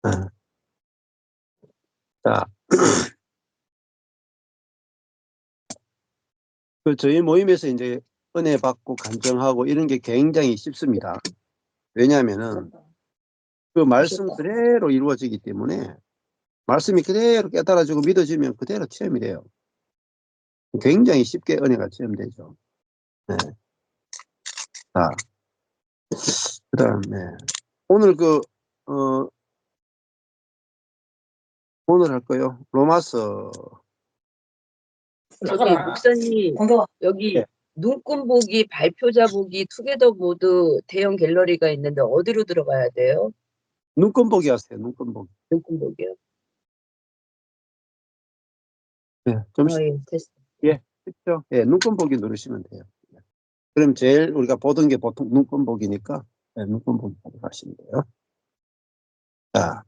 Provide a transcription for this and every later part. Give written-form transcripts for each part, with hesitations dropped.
예. 자, 저희 모임에서 이제 은혜 받고 간증하고 이런 게 굉장히 쉽습니다. 왜냐하면은 그 말씀 그대로 이루어지기 때문에 말씀이 그대로 깨달아지고 믿어지면 그대로 체험이 돼요. 굉장히 쉽게 은혜가 체험되죠. 네. 자, 그다음에 오늘 어, 오늘 할 거요. 로마서. 목사님, 여기 네. 눈금 보기, 발표자 보기, 투게더 보드 대형 갤러리가 있는데 어디로 들어가야 돼요? 눈금 보기 하세요. 눈금 보기. 눈금 보기요? 네. 잠시. 예, 됐어. 예. 그렇죠. 예, 눈금 보기 누르시면 돼요. 그럼 제일 우리가 보던 게 보통 눈금 보기니까 네, 눈금 보기 하시면 돼요. 자,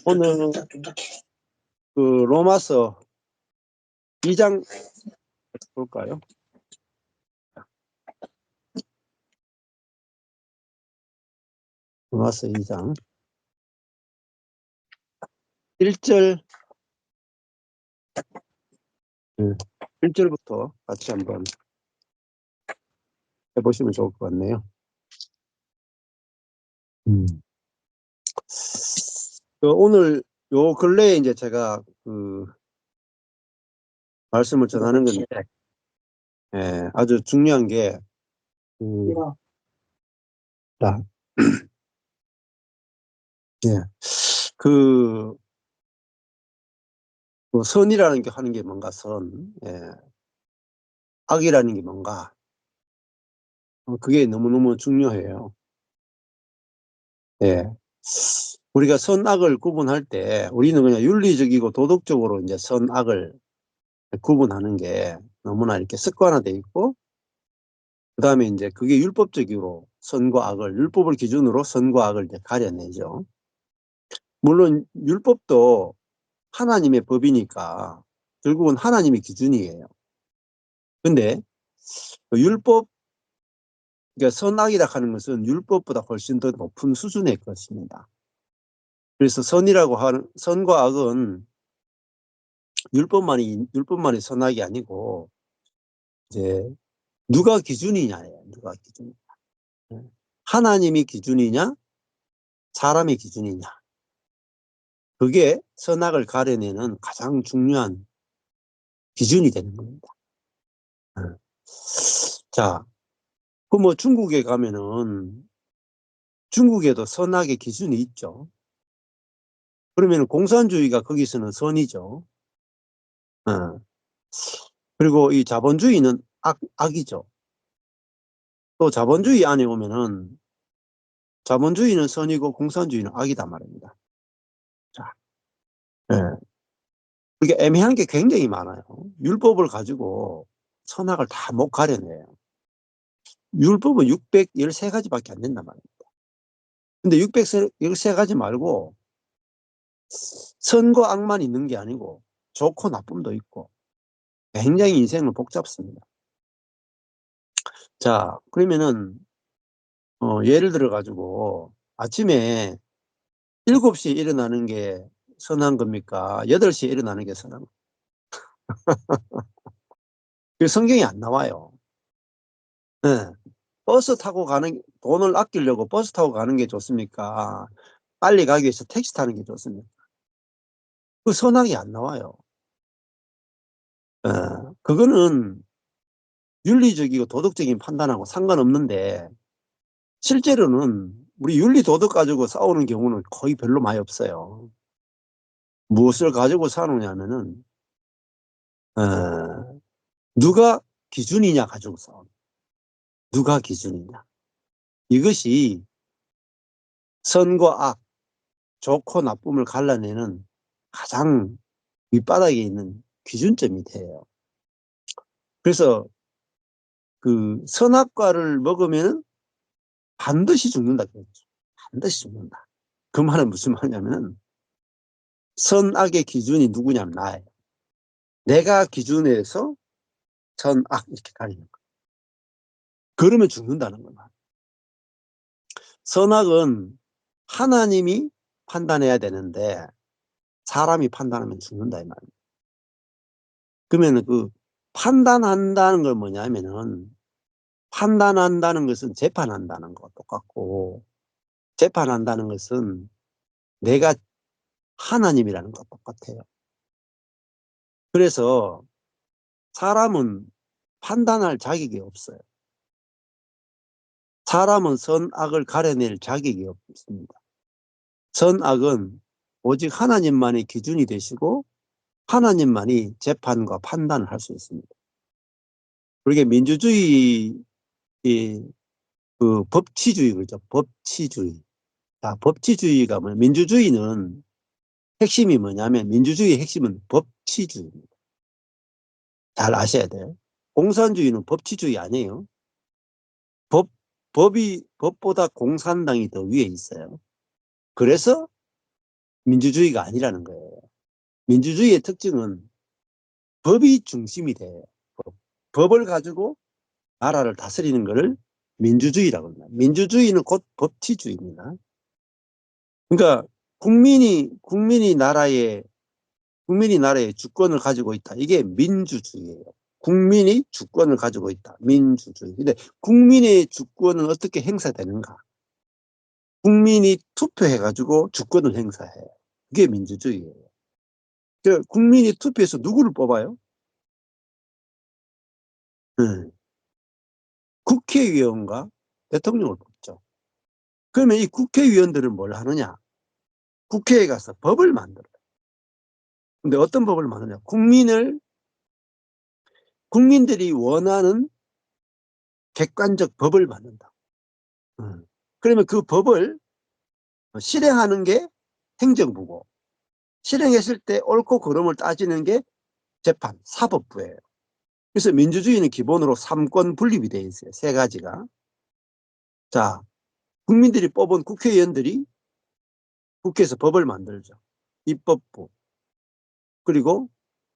오늘 그 로마서 2장 볼까요? 로마서 2장 1절 1절부터 같이 한번 해보시면 좋을 것 같네요. 오늘 요 근래에 이제 제가 그 말씀을 전하는 건데, 예, 아주 중요한 게, 자, 예, 그, 선이라는 게 하는 게 뭔가 선, 예, 악이라는 게 뭔가, 그게 너무너무 중요해요. 예. 우리가 선악을 구분할 때 우리는 그냥 윤리적이고 도덕적으로 이제 선악을 구분하는 게 너무나 이렇게 습관화돼 있고, 그 다음에 이제 그게 율법적으로 선과 악을, 율법을 기준으로 선과 악을 이제 가려내죠. 물론 율법도 하나님의 법이니까 결국은 하나님의 기준이에요. 근데 율법, 그러니까 선악이라 하는 것은 율법보다 훨씬 더 높은 수준의 것입니다. 그래서 선과 악은 율법만이 선악이 아니고 이제 누가 기준이냐예요. 누가 기준이냐. 하나님이 기준이냐, 사람의 기준이냐. 그게 선악을 가려내는 가장 중요한 기준이 되는 겁니다. 자, 그 중국에 가면은 중국에도 선악의 기준이 있죠. 그러면 공산주의가 거기서는 선이죠. 그리고 이 자본주의는 악이죠. 또 자본주의 안에 오면은 자본주의는 선이고 공산주의는 악이다 말입니다. 자, 예. 그게 애매한 게 굉장히 많아요. 율법을 가지고 선악을 다 못 가려내요. 율법은 613가지밖에 안 된단 말입니다. 근데 613가지 말고 선과 악만 있는 게 아니고 좋고 나쁨도 있고 굉장히 인생은 복잡습니다. 자, 그러면은 예를 들어 가지고 아침에 7시에 일어나는 게 선한 겁니까? 8시에 일어나는 게 선한 겁니까? 그 성경이 안 나와요. 네. 돈을 아끼려고 버스 타고 가는 게 좋습니까? 빨리 가기 위해서 택시 타는 게 좋습니까? 그 선악이 안 나와요. 그거는 윤리적이고 도덕적인 판단하고 상관없는데 실제로는 우리 윤리 도덕 가지고 싸우는 경우는 거의 별로 많이 없어요. 무엇을 가지고 싸우냐면은 누가 기준이냐 가지고 싸워. 누가 기준이냐. 이것이 선과 악, 좋고 나쁨을 갈라내는 가장 윗바닥에 있는 기준점이 돼요. 그래서 그 선악과를 먹으면 반드시 죽는다 그랬죠. 반드시 죽는다. 그 말은 무슨 말이냐면 선악의 기준이 누구냐면 나예요. 내가 기준에서 선악 이렇게 가리는 거예요. 그러면 죽는다는 거야. 선악은 하나님이 판단해야 되는데 사람이 판단하면 죽는다 이 말이에요. 그러면 그 판단한다는 걸 뭐냐면은 판단한다는 것은 재판한다는 거 똑같고 재판한다는 것은 내가 하나님이라는 거 똑같아요. 그래서 사람은 판단할 자격이 없어요. 사람은 선악을 가려낼 자격이 없습니다. 선악은 오직 하나님만이 기준이 되시고 하나님만이 재판과 판단을 할 수 있습니다. 그러게 민주주의, 그 법치주의 그러죠. 법치주의. 자, 법치주의가 뭐냐? 민주주의는 핵심이 뭐냐면 민주주의의 핵심은 법치주의입니다. 잘 아셔야 돼요. 공산주의는 법치주의 아니에요. 법, 법보다 공산당이 더 위에 있어요. 그래서 민주주의가 아니라는 거예요. 민주주의의 특징은 법이 중심이 돼요. 법을 가지고 나라를 다스리는 것을 민주주의라고 합니다. 민주주의는 곧 법치주의입니다. 그러니까 국민이 나라의 주권을 가지고 있다. 이게 민주주의예요. 국민이 주권을 가지고 있다. 민주주의. 근데 국민의 주권은 어떻게 행사되는가? 국민이 투표해가지고 주권을 행사해요. 그게 민주주의예요. 그러니까 국민이 투표해서 누구를 뽑아요? 국회의원과 대통령을 뽑죠. 그러면 이 국회의원들은 뭘 하느냐? 국회에 가서 법을 만들어요. 근데 어떤 법을 만드냐? 국민들이 원하는 객관적 법을 만든다. 그러면 그 법을 실행하는 게 행정부고, 실행했을 때 옳고 그름을 따지는 게 재판, 사법부예요. 그래서 민주주의는 기본으로 삼권 분립이 되어 있어요. 세 가지가. 자, 국민들이 뽑은 국회의원들이 국회에서 법을 만들죠. 입법부, 그리고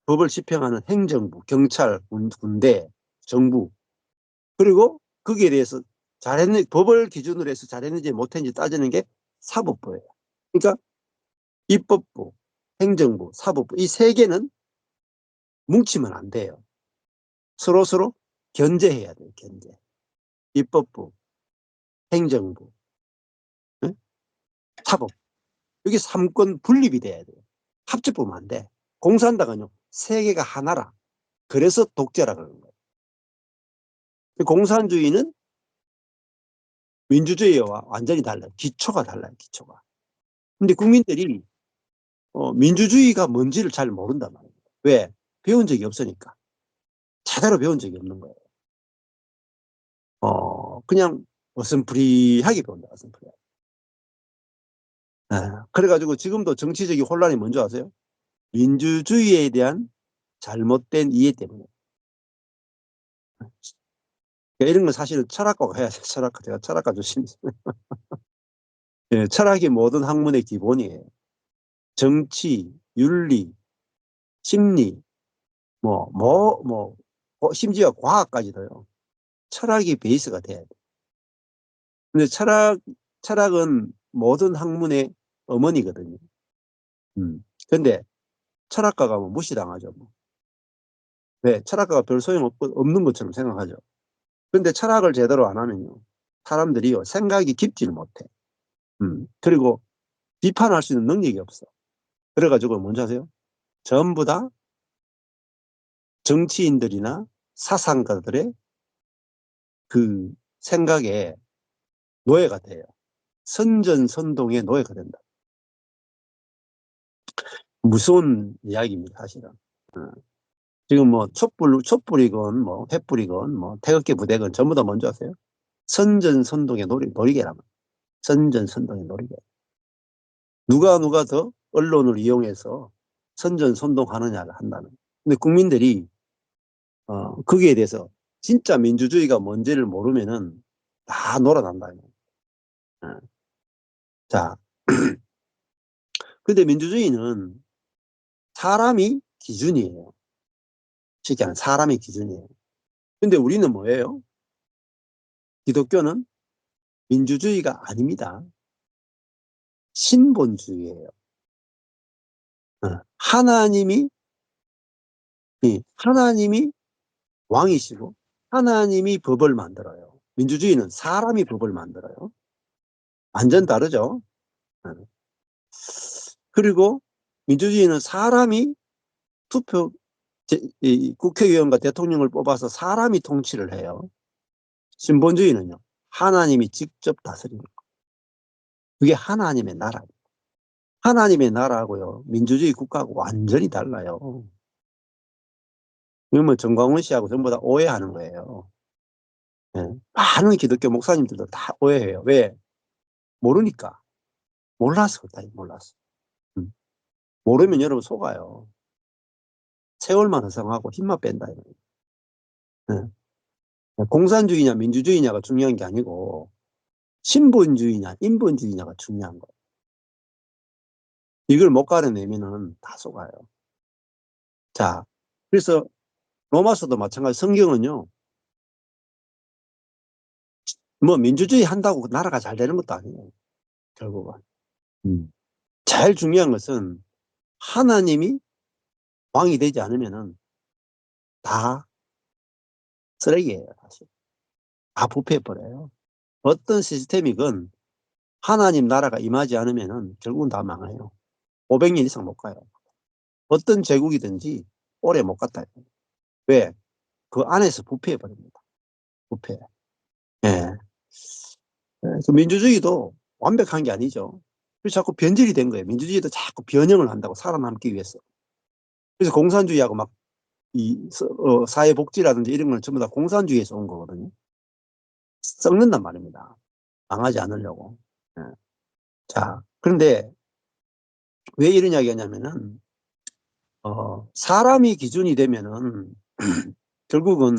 법을 집행하는 행정부, 경찰, 군대, 정부, 그리고 거기에 대해서 법을 기준으로 해서 잘했는지 못했는지 따지는 게 사법부예요. 그러니까 입법부, 행정부, 사법부 이 세 개는 뭉치면 안 돼요. 서로 견제해야 돼요. 견제. 입법부, 행정부, 응? 사법. 이게 삼권 분립이 돼야 돼요. 합쳐보면 안 돼. 공산당은요. 세 개가 하나라. 그래서 독재라 그러는 거예요. 공산주의는 민주주의와 완전히 달라요. 기초가 달라요. 기초가. 근데 국민들이 민주주의가 뭔지를 잘 모른단 말이에요. 왜? 배운 적이 없으니까. 제대로 배운 적이 없는 거예요. 그냥 어슴푸리하게 배운다. 어슴푸리하게. 그래가지고 지금도 정치적인 혼란이 뭔지 아세요? 민주주의에 대한 잘못된 이해 때문에. 그러니까 이런 건 사실은 철학과가 해야 돼요. 철학과. 제가 철학과 출신이에요. 예, 철학이 모든 학문의 기본이에요. 정치, 윤리, 심리, 심지어 과학까지도요. 철학이 베이스가 돼야 돼요. 근데 철학은 모든 학문의 어머니거든요. 근데 철학가가 뭐 무시당하죠. 뭐. 왜? 철학가가 별 없는 것처럼 생각하죠. 근데 철학을 제대로 안 하면요. 사람들이요. 생각이 깊지를 못해. 그리고 비판할 수 있는 능력이 없어. 그래가지고 뭔지 아세요? 전부 다 정치인들이나 사상가들의 그 생각에 노예가 돼요. 선전선동의 노예가 된다. 무서운 이야기입니다, 사실은. 어. 지금 뭐 촛불이건 뭐 횃불이건 뭐 태극기 부대건 전부 다 뭔지 아세요? 선전선동의 놀이개라면 선전선동의 놀이개. 누가 더 언론을 이용해서 선전선동하느냐를 한다는. 근데 국민들이 거기에 대해서 진짜 민주주의가 뭔지를 모르면은 다 놀아난다. 어. 자, 근데 민주주의는 사람이 기준이에요. 쉽게 하면 사람이 기준이에요. 근데 우리는 뭐예요? 기독교는 민주주의가 아닙니다. 신본주의예요. 하나님이 왕이시고 하나님이 법을 만들어요. 민주주의는 사람이 법을 만들어요. 완전 다르죠. 어. 그리고 민주주의는 사람이 투표, 이 국회의원과 대통령을 뽑아서 사람이 통치를 해요. 신본주의는요, 하나님이 직접 다스리는 거예요. 그게 하나님의 나라예요. 하나님의 나라하고요, 민주주의 국가하고 완전히 달라요. 그러면 정광훈 씨하고 전부 다 오해하는 거예요. 예. 많은 기독교 목사님들도 다 오해해요. 왜? 모르니까. 몰라서 그렇다. 몰라서. 음. 모르면 여러분 속아요. 세월만 허성하고 힘만 뺀다. 예. 공산주의냐 민주주의냐가 중요한 게 아니고 신본주의냐 인본주의냐가 중요한 거예요. 이걸 못 가려내면은 다 속아요. 자, 그래서 로마서도 마찬가지. 성경은요, 뭐 민주주의 한다고 나라가 잘 되는 것도 아니에요. 결국은. 제일 중요한 것은 하나님이 왕이 되지 않으면은 다 쓰레기예요. 사실. 다 부패해버려요. 어떤 시스템이건 하나님 나라가 임하지 않으면은 결국은 다 망해요. 500년 이상 못 가요. 어떤 제국이든지 오래 못 갔다. 왜? 그 안에서 부패해버립니다. 부패. 예. 그 민주주의도 완벽한 게 아니죠. 그래서 자꾸 변질이 된 거예요. 민주주의도 자꾸 변형을 한다고 살아남기 위해서. 그래서 공산주의하고 막 사회복지라든지 이런 건 전부 다 공산주의에서 온 거거든요. 썩는단 말입니다. 망하지 않으려고. 예. 자, 그런데 왜 이런 이야기 하냐면은, 사람이 기준이 되면은, 결국은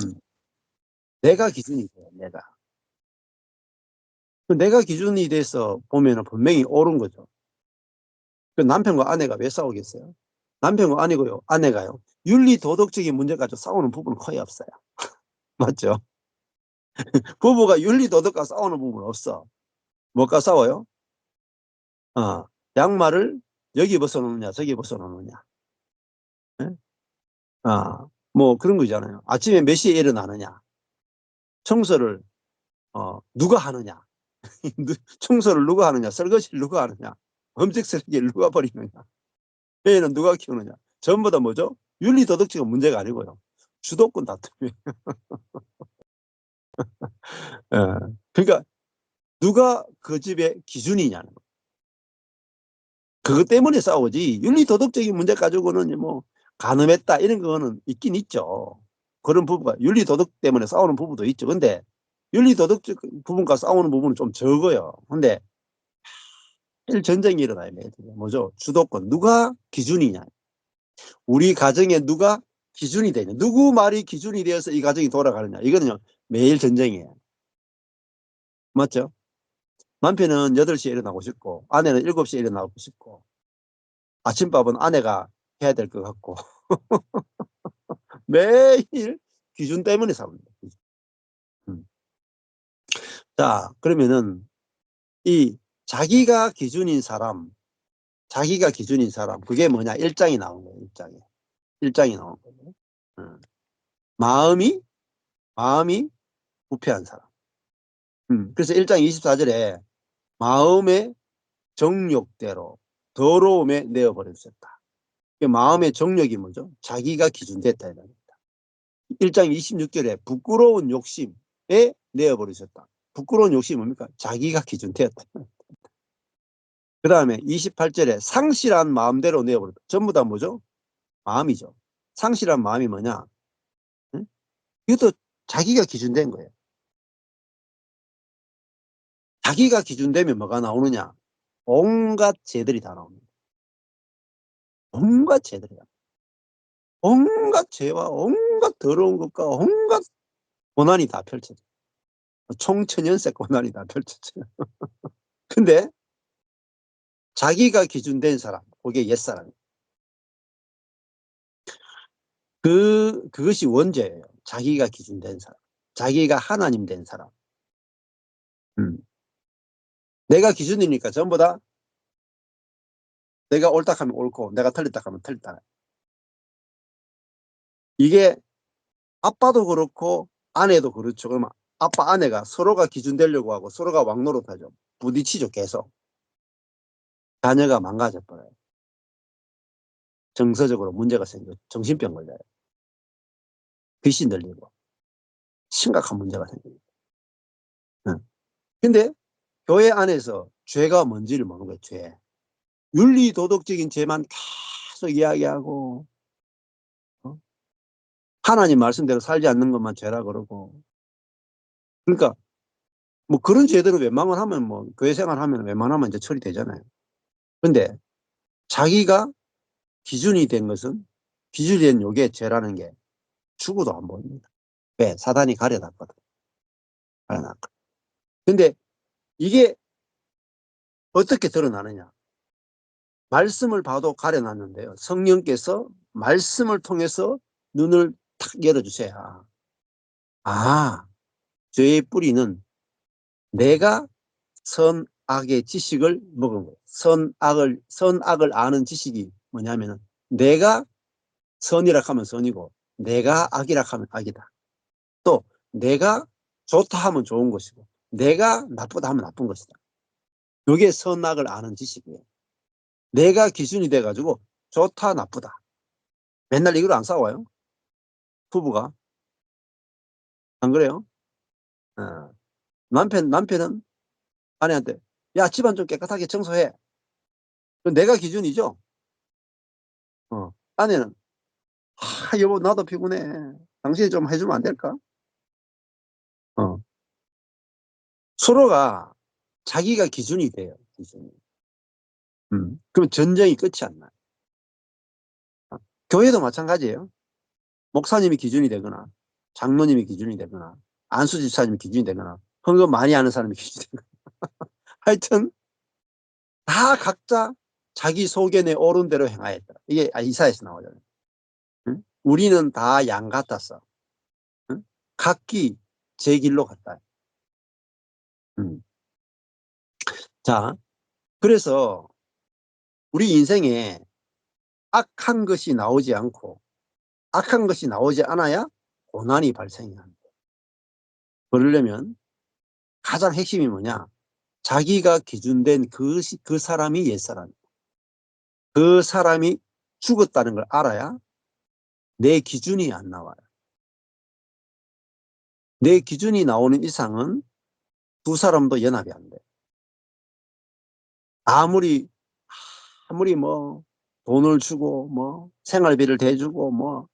내가 기준이 돼요, 내가. 내가 기준이 돼서 보면은 분명히 옳은 거죠. 그 남편과 아내가 왜 싸우겠어요? 남편과 아내가요. 윤리 도덕적인 문제 가지고 싸우는 부분은 거의 없어요. 맞죠? 부부가 윤리 도덕과 싸우는 부분은 없어. 뭐가 싸워요? 어, 양말을 여기 벗어놓느냐 저기 벗어놓느냐. 예? 뭐 그런 거 있잖아요. 아침에 몇 시에 일어나느냐. 청소를 누가 하느냐. 청소를 누가 하느냐. 설거지를 누가 하느냐. 음식 쓰레기를 누가 버리느냐. 애는 누가 키우느냐. 전부 다 뭐죠? 윤리 도덕적인 문제가 아니고요. 주도권 다툼이에요. 예. 그러니까 누가 그 집의 기준이냐는 거. 그것 때문에 싸우지. 윤리 도덕적인 문제 가지고는 뭐 간음했다 이런 거는 있긴 있죠. 그런 부부가 윤리 도덕 때문에 싸우는 부부도 있죠. 근데 윤리 도덕적 부분과 싸우는 부분은 좀 적어요. 근데 일 전쟁이 일어나요. 뭐죠? 주도권. 누가 기준이냐. 우리 가정에 누가 기준이 되냐. 누구 말이 기준이 되어서 이 가정이 돌아가느냐. 이거는요. 매일 전쟁이에요. 맞죠? 남편은 8시에 일어나고 싶고 아내는 7시에 일어나고 싶고 아침밥은 아내가 해야 될 것 같고 매일 기준 때문에 싸웁니다. 음. 자, 그러면은 이 자기가 기준인 사람, 그게 뭐냐? 일장이 나온 거예요. 일장이 나온 거예요. 음. 마음이 부패한 사람. 그래서 1장 24절에 마음의 정욕대로 더러움에 내어버렸었다. 마음의 정욕이 뭐죠? 자기가 기준됐다. 1장 26절에 부끄러운 욕심에 내어버리셨다. 부끄러운 욕심이 뭡니까? 자기가 기준되었다. 그 다음에 28절에 상실한 마음대로 내어버렸다. 전부 다 뭐죠? 마음이죠. 상실한 마음이 뭐냐? 응? 이것도 자기가 기준된 거예요. 자기가 기준되면 뭐가 나오느냐? 온갖 죄들이 다 나옵니다. 온갖 죄들이 다. 온갖 죄와 온갖 더러운 것과 온갖 고난이 다 펼쳐져요. 총천연색 고난이 다 펼쳐져요. 근데 자기가 기준된 사람, 그게 옛사람이에요. 그것이 원죄예요. 자기가 기준된 사람. 자기가 하나님 된 사람. 음. 내가 기준이니까 전부 다 내가 옳다 하면 옳고 내가 틀렸다 하면 틀렸다. 이게 아빠도 그렇고 아내도 그렇죠. 그러면 아빠, 아내가 서로가 기준 되려고 하고 서로가 왕노릇하죠. 부딪히죠, 계속. 자녀가 망가져 버려요. 정서적으로 문제가 생겨 정신병 걸려요. 빚이 늘리고 심각한 문제가 생깁니다. 응. 근데 교회 안에서 죄가 뭔지를 모르는 거예요, 죄. 윤리 도덕적인 죄만 계속 이야기하고, 어? 하나님 말씀대로 살지 않는 것만 죄라 그러고. 그러니까 뭐 그런 죄들은 웬만하면 하면 뭐 교회 생활하면 웬만하면 이제 처리되잖아요. 근데 자기가 기준이 된 것은, 기준이 된 요게 죄라는 게 죽어도 안 보입니다. 왜? 사단이 가려놨거든. 가려놨거든. 근데 이게 어떻게 드러나느냐? 말씀을 봐도 가려놨는데요. 성령께서 말씀을 통해서 눈을 탁 열어주셔야, 아, 죄의 뿌리는 내가 선악의 지식을 먹은 거예요. 선악을 아는 지식이 뭐냐면은, 내가 선이라 하면 선이고 내가 악이라 하면 악이다. 또 내가 좋다 하면 좋은 것이고 내가 나쁘다 하면 나쁜 것이다. 이게 선악을 아는 지식이에요. 내가 기준이 돼가지고 좋다 나쁘다. 맨날 이걸 안 싸워요, 부부가? 안 그래요? 어. 남편은 아내한테, 야, 집안 좀 깨끗하게 청소해. 그건 내가 기준이죠. 아내는, 여보, 나도 피곤해. 당신이 좀 해주면 안 될까? 어. 서로가 자기가 기준이 돼요, 기준이. 그럼 전쟁이 끝이 안 나요. 어. 교회도 마찬가지예요. 목사님이 기준이 되거나, 장로님이 기준이 되거나, 안수 집사님이 기준이 되거나, 헌금 많이 하는 사람이 기준이 되거나. 하여튼, 다 각자 자기 소견에 옳은 대로 행하였다. 이게 이사야에서 나오잖아요. 응? 우리는 다 양 같았어. 응? 각기 제 길로 갔다. 음. 자, 그래서 우리 인생에 악한 것이 나오지 않고 악한 것이 나오지 않아야 고난이 발생해야 합니다. 그러려면 가장 핵심이 뭐냐? 자기가 기준된 그 사람이 옛사람. 그 사람이 죽었다는 걸 알아야 내 기준이 안 나와요. 내 기준이 나오는 이상은 두 사람도 연합이 안 돼. 아무리 뭐 돈을 주고 뭐 생활비를 대주고 뭐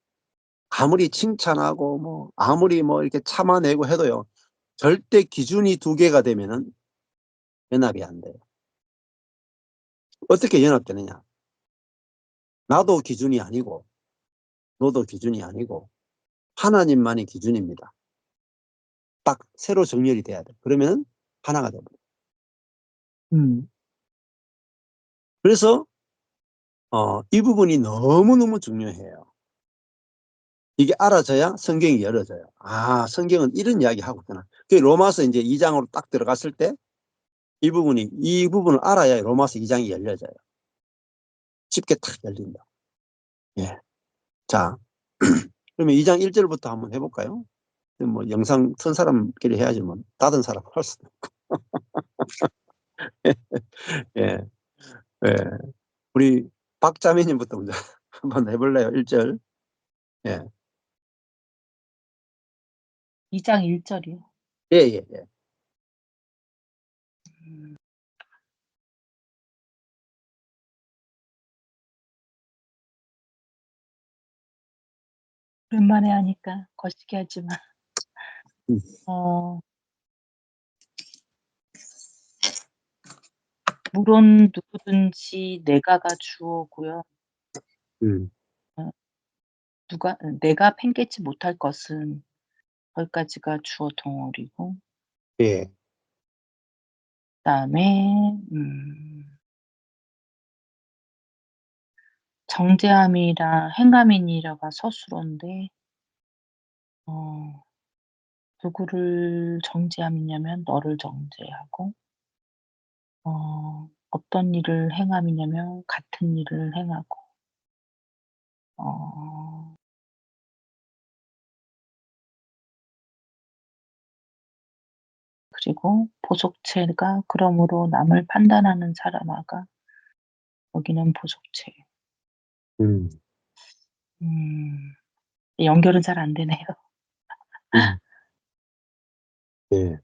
아무리 칭찬하고 뭐 아무리 뭐 이렇게 참아내고 해도요, 절대 기준이 두 개가 되면은 연합이 안 돼요. 어떻게 연합되느냐? 나도 기준이 아니고 너도 기준이 아니고 하나님만이 기준입니다. 딱 새로 정렬이 돼야 돼. 그러면 하나가 됩니다. 그래서 이 부분이 너무너무 중요해요. 이게 알아져야 성경이 열어져요. 아, 성경은 이런 이야기 하고 있구나. 그 로마서 이제 2장으로 딱 들어갔을 때 이 부분을 알아야 로마서 2장이 열려져요. 쉽게 탁 열린다. 예. 자, 그러면 2장 1절부터 한번 해볼까요? 뭐 영상 튼 사람끼리 해야지 뭐 닫은 사람 할 수도. 예. 예. 우리 박자매님부터 먼저 한번 해볼래요? 1절. 예. 2장 1절이요. 예, 예, 예. 오랜만에 하니까 거시기 하지만 음. 물론 누구든지 내가가 주어고요. 음. 내가 팽개치 못할 것은 거기까지가 주어 덩어리고, 예. 그다음에 정죄함이라 행함이니라가 서술어인데, 누구를 정죄함이냐면 너를 정죄하고, 어떤 일을 행함이냐면 같은 일을 행하고 어 그리고 보속체가 그러므로 남을 판단하는 사람아가 여기는 보속체. 음, 음. 연결은 잘 안 되네요. 음. 예.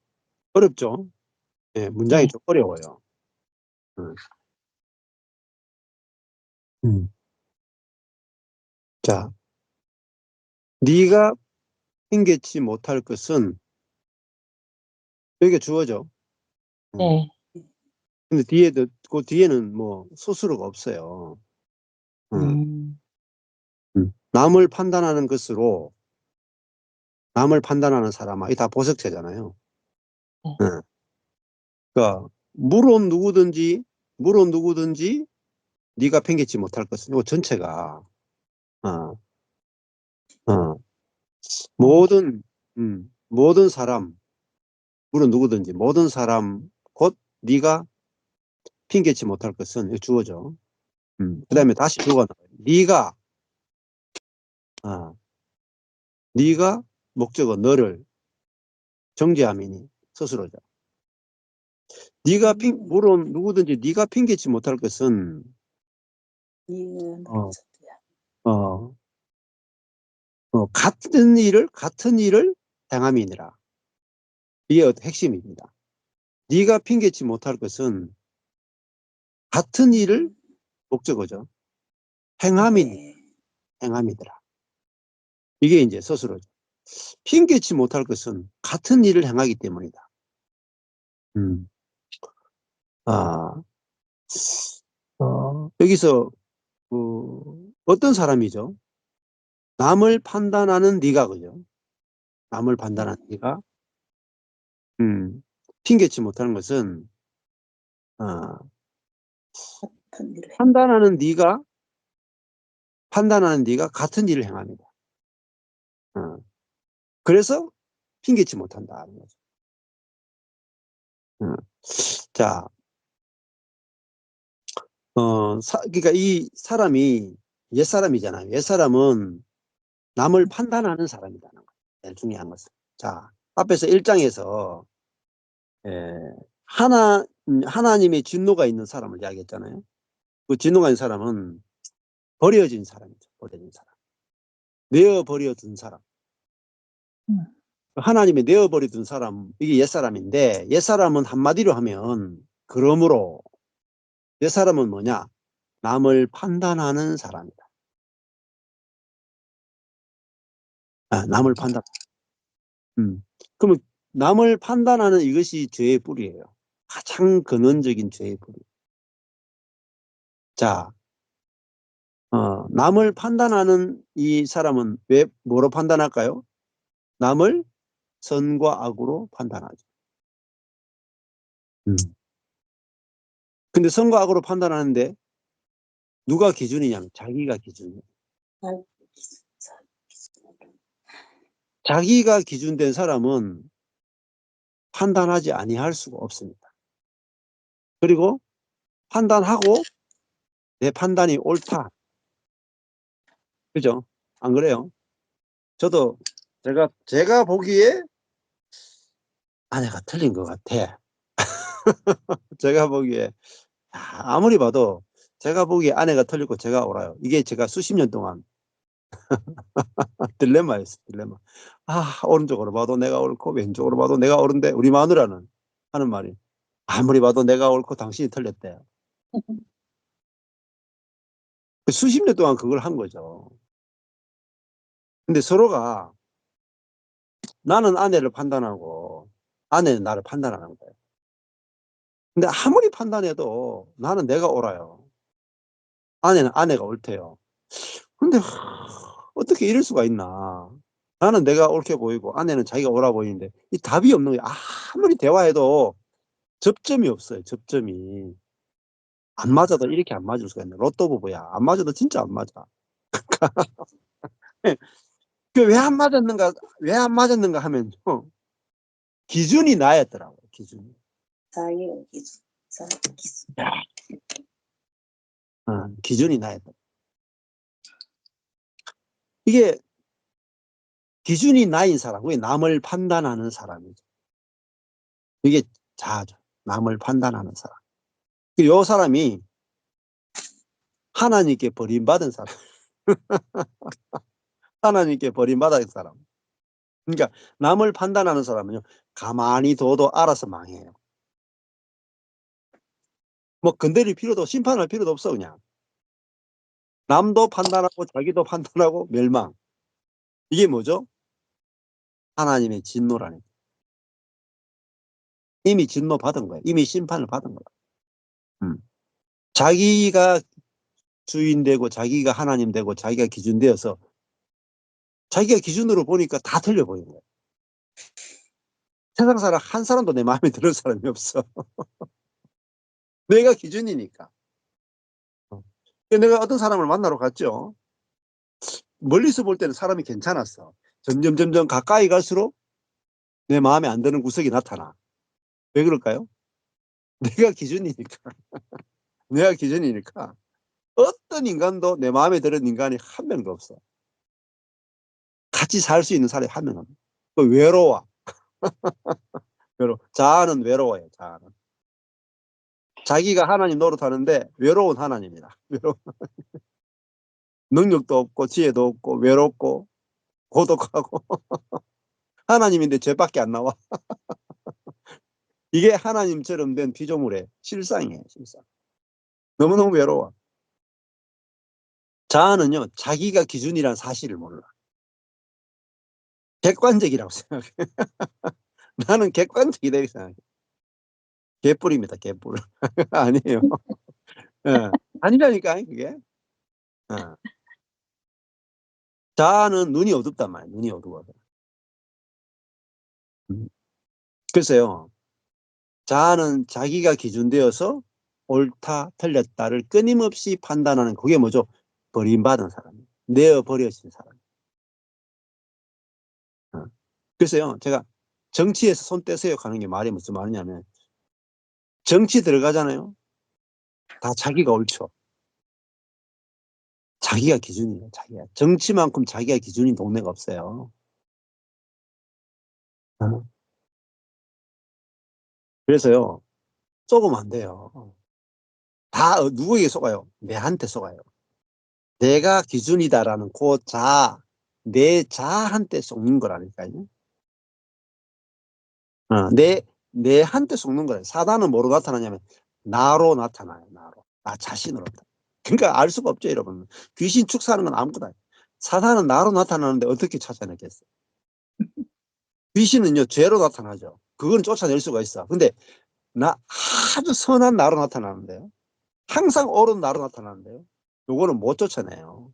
어렵죠? 예, 문장이 네. 좀 어려워요. 음. 음. 자, 네가 핑계치 못할 것은 여기가 주어죠. 음. 네. 근데 뒤에도 그 뒤에는 뭐 수수료가 없어요. 음. 음. 남을 판단하는 것으로 남을 판단하는 사람아, 이 다 보석체잖아요. 네. 예. 그러니까 물론 누구든지 네가 핑계치 못할 것은 이거 전체가 어, 어, 어 모든 사람, 물론 누구든지 모든 사람 곧 네가 핑계치 못할 것은 이거 주어죠. 네. 그다음에 다시 주어가 나와요. 어, 네가 목적어 너를 정죄함이니 스스로죠. 물론 누구든지 네가 핑계치 못할 것은 어, 어, 같은 일을 행함이니라. 이게 핵심입니다. 네가 핑계치 못할 것은 같은 일을 목적어죠. 행함이더라. 이게 이제 스스로죠. 핑계치 못할 것은 같은 일을 행하기 때문이다. 음. 아, 여기서 어떤 사람이죠? 남을 판단하는 네가, 그죠? 남을 판단하는 네가 핑계치 못하는 것은 어, 판단하는 네가 같은 일을 행합니다. 어, 그래서 핑계치 못한다는 거죠. 어, 자, 그러니까 이 사람이 옛사람이잖아요. 옛사람은 남을 판단하는 사람이라는 거예요. 제일 중요한 것은. 자, 앞에서 1장에서 하나님의 진노가 있는 사람을 이야기했잖아요. 그 진노가 있는 사람은 버려진 사람이죠. 버려진 사람. 내어버려둔 사람. 음. 하나님이 내어버려둔 사람, 이게 옛사람인데, 옛사람은 한마디로 하면, 그러므로, 옛사람은 뭐냐? 남을 판단하는 사람이다. 남을 판단. 그러면 남을 판단하는 이것이 죄의 뿌리예요. 가장 근원적인 죄의 뿌리. 자, 남을 판단하는 이 사람은 뭐로 판단할까요? 남을 선과 악으로 판단하죠. 음. 근데 선과 악으로 판단하는데 누가 기준이냐면 자기가 기준이에요. 자기가 기준된 사람은 판단하지 아니할 수가 없습니다. 그리고 판단하고 내 판단이 옳다. 그죠? 안 그래요? 저도 제가 보기에 아내가 틀린 것 같아. 제가 보기에 아무리 봐도 제가 보기에 아내가 틀리고 제가 옳아요. 이게 제가 수십 년 동안 딜레마였어요. 딜레마. 오른쪽으로 봐도 내가 옳고 왼쪽으로 봐도 내가 옳은데 우리 마누라는 하는 말이 아무리 봐도 내가 옳고 당신이 틀렸대요. 수십 년 동안 그걸 한 거죠. 근데 서로가 나는 아내를 판단하고 아내는 나를 판단하는 거예요. 근데 아무리 판단해도 나는 내가 옳아요. 아내는 아내가 옳대요. 근데 어떻게 이럴 수가 있나. 나는 내가 옳게 보이고 아내는 자기가 옳아 보이는데 이 답이 없는 거예요. 아무리 대화해도 접점이 없어요. 접점이. 안 맞아도 이렇게 안 맞을 수가 있네. 로또 부부야. 안 맞아도 진짜 안 맞아. 그 왜 안 맞았는가 하면 기준이 나였더라고요. 기준이. 자기가 기준. 야, 기준이 나야 돼. 이게 기준이 나인 사람, 그게 남을 판단하는 사람이죠. 이게 자아죠. 남을 판단하는 사람. 이 사람이 하나님께 버림받은 사람. 하나님께 버림받은 사람. 그러니까 남을 판단하는 사람은요, 가만히 둬도 알아서 망해요. 뭐 건드릴 필요도, 심판할 필요도 없어. 그냥 남도 판단하고 자기도 판단하고 멸망. 이게 뭐죠? 하나님의 진노라는. 이미 진노 받은 거예요. 이미 심판을 받은 거예요. 자기가 주인 되고 자기가 하나님 되고 자기가 기준 되어서 자기가 기준으로 보니까 다 틀려 보이는 거예요. 세상 사람 한 사람도 내 마음에 드는 사람이 없어. 내가 기준이니까. 내가 어떤 사람을 만나러 갔죠. 멀리서 볼 때는 사람이 괜찮았어. 점점 가까이 갈수록 내 마음에 안 드는 구석이 나타나. 왜 그럴까요? 내가 기준이니까. 내가 기준이니까. 어떤 인간도 내 마음에 드는 인간이 한 명도 없어. 같이 살 수 있는 사람이 한 명도 없어. 또 외로워. 자아는 외로워요. 자아는. 자기가 하나님 노릇하는데 외로운 하나님이다. 능력도 없고 지혜도 없고 외롭고 고독하고 하나님인데 죄밖에 안 나와. 이게 하나님처럼 된 피조물의 실상이에요. 실상. 너무너무 외로워. 자아는요, 자기가 기준이란 사실을 몰라. 객관적이라고 생각해. 나는 객관적이다 이렇게 생각해. 개뿔입니다. 개뿔. 아니에요. 예. 아니라니까 그게. 예. 자아는 눈이 어둡단 말이에요. 눈이 어두워서. 글쎄요. 자아는 자기가 기준되어서 옳다 틀렸다를 끊임없이 판단하는 그게 뭐죠? 버림받은 사람. 내어버려진 사람. 글쎄요. 제가 정치에서 손 떼세요 하는 게 말이 무슨 말이냐면 정치 들어가잖아요. 다 자기가 옳죠. 자기가 기준이에요. 자기가. 정치만큼 자기가 기준인 동네가 없어요. 그래서요. 속으면 안 돼요. 다 누구에게 속아요? 내한테 속아요. 내가 기준이다라는 그 자아, 내 자아한테 속는 거라니까요. 내한테 속는 거예요. 사단은 뭐로 나타나냐면 나로 나타나요. 나로. 나 자신으로. 그러니까 알 수가 없죠, 여러분. 귀신 축사하는 건 아무것도 아니에요. 사단은 나로 나타나는데 어떻게 찾아내겠어요? 귀신은요, 죄로 나타나죠. 그건 쫓아낼 수가 있어. 근데 나 아주 선한 나로 나타나는데요. 항상 옳은 나로 나타나는데요. 요거는 못 쫓아내요.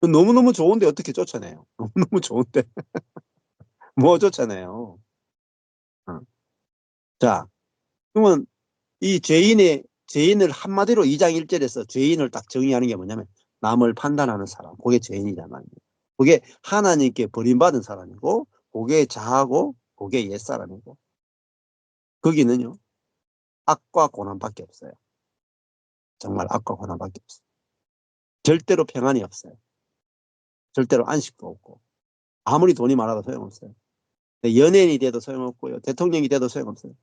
너무너무 좋은데 어떻게 쫓아내요? 너무너무 좋은데 못 쫓아내요. 어. 자, 그러면 이 죄인을 한마디로 2장 1절에서 죄인을 딱 정의하는 게 뭐냐면 남을 판단하는 사람. 그게 죄인이잖아요. 그게 하나님께 버림받은 사람이고 그게 자아고 그게 옛사람이고 거기는요. 악과 고난밖에 없어요. 정말 악과 고난밖에 없어요. 절대로 평안이 없어요. 절대로 안식도 없고 아무리 돈이 많아도 소용없어요. 연예인이 돼도 소용없고요. 대통령이 돼도 소용없어요.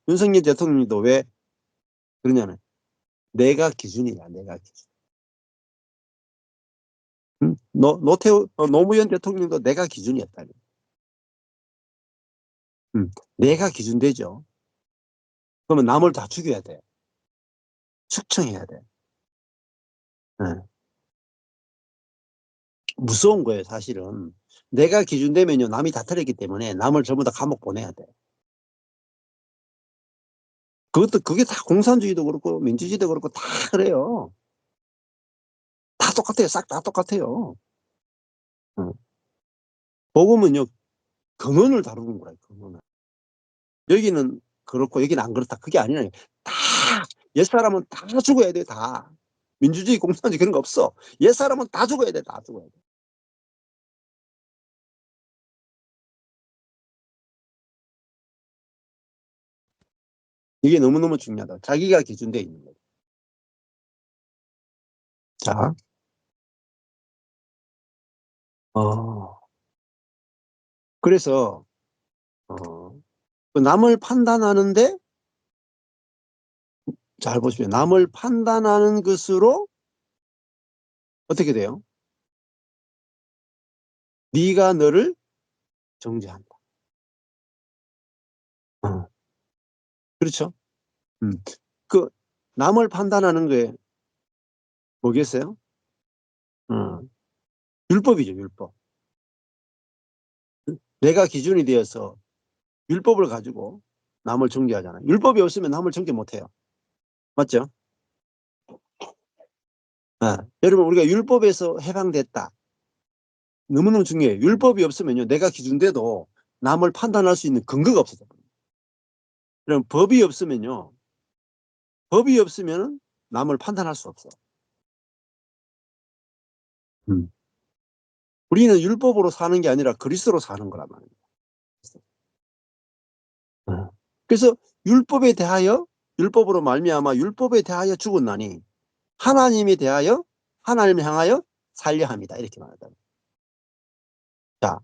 윤석열 대통령도 왜 그러냐면 내가 기준이야. 내가 기준. 노무현 대통령도 내가 기준이었다. 내가 기준되죠. 그러면 남을 다 죽여야 돼. 숙청해야 돼. 네. 무서운 거예요, 사실은. 내가 기준되면요, 남이 다 틀렸기 때문에 남을 전부 다 감옥 보내야 돼. 그게 다 공산주의도 그렇고, 민주주의도 그렇고, 다 그래요. 다 똑같아요. 싹 다 똑같아요. 복음은요, 근원을 다루는 거예요, 근원을. 여기는 그렇고, 여기는 안 그렇다. 그게 아니라, 다, 옛사람은 다 죽어야 돼, 다. 민주주의, 공산주의 그런 거 없어. 옛사람은 다 죽어야 돼, 다 죽어야 돼. 이게 너무너무 중요하다. 자기가 기준되어 있는 거죠. 자, 그래서 그 남을 판단하는데, 잘 보십시오. 남을 판단하는 것으로 어떻게 돼요? 네가 너를 정죄한다. 그렇죠? 그 남을 판단하는 게 뭐겠어요? 율법이죠, 율법. 내가 기준이 되어서 율법을 가지고 남을 정죄하잖아요. 율법이 없으면 남을 정죄 못해요. 맞죠? 여러분, 우리가 율법에서 해방됐다. 너무너무 중요해요. 율법이 없으면요, 내가 기준돼도 남을 판단할 수 있는 근거가 없어요. 그럼 법이 없으면요, 법이 없으면 남을 판단할 수 없어요. 우리는 율법으로 사는 게 아니라 그리스도로 사는 거란 말이에요. 그래서 율법에 대하여, 율법으로 말미암아 율법에 대하여 죽었나니 하나님에 대하여, 하나님을 향하여 살려 합니다. 이렇게 말하다. 자,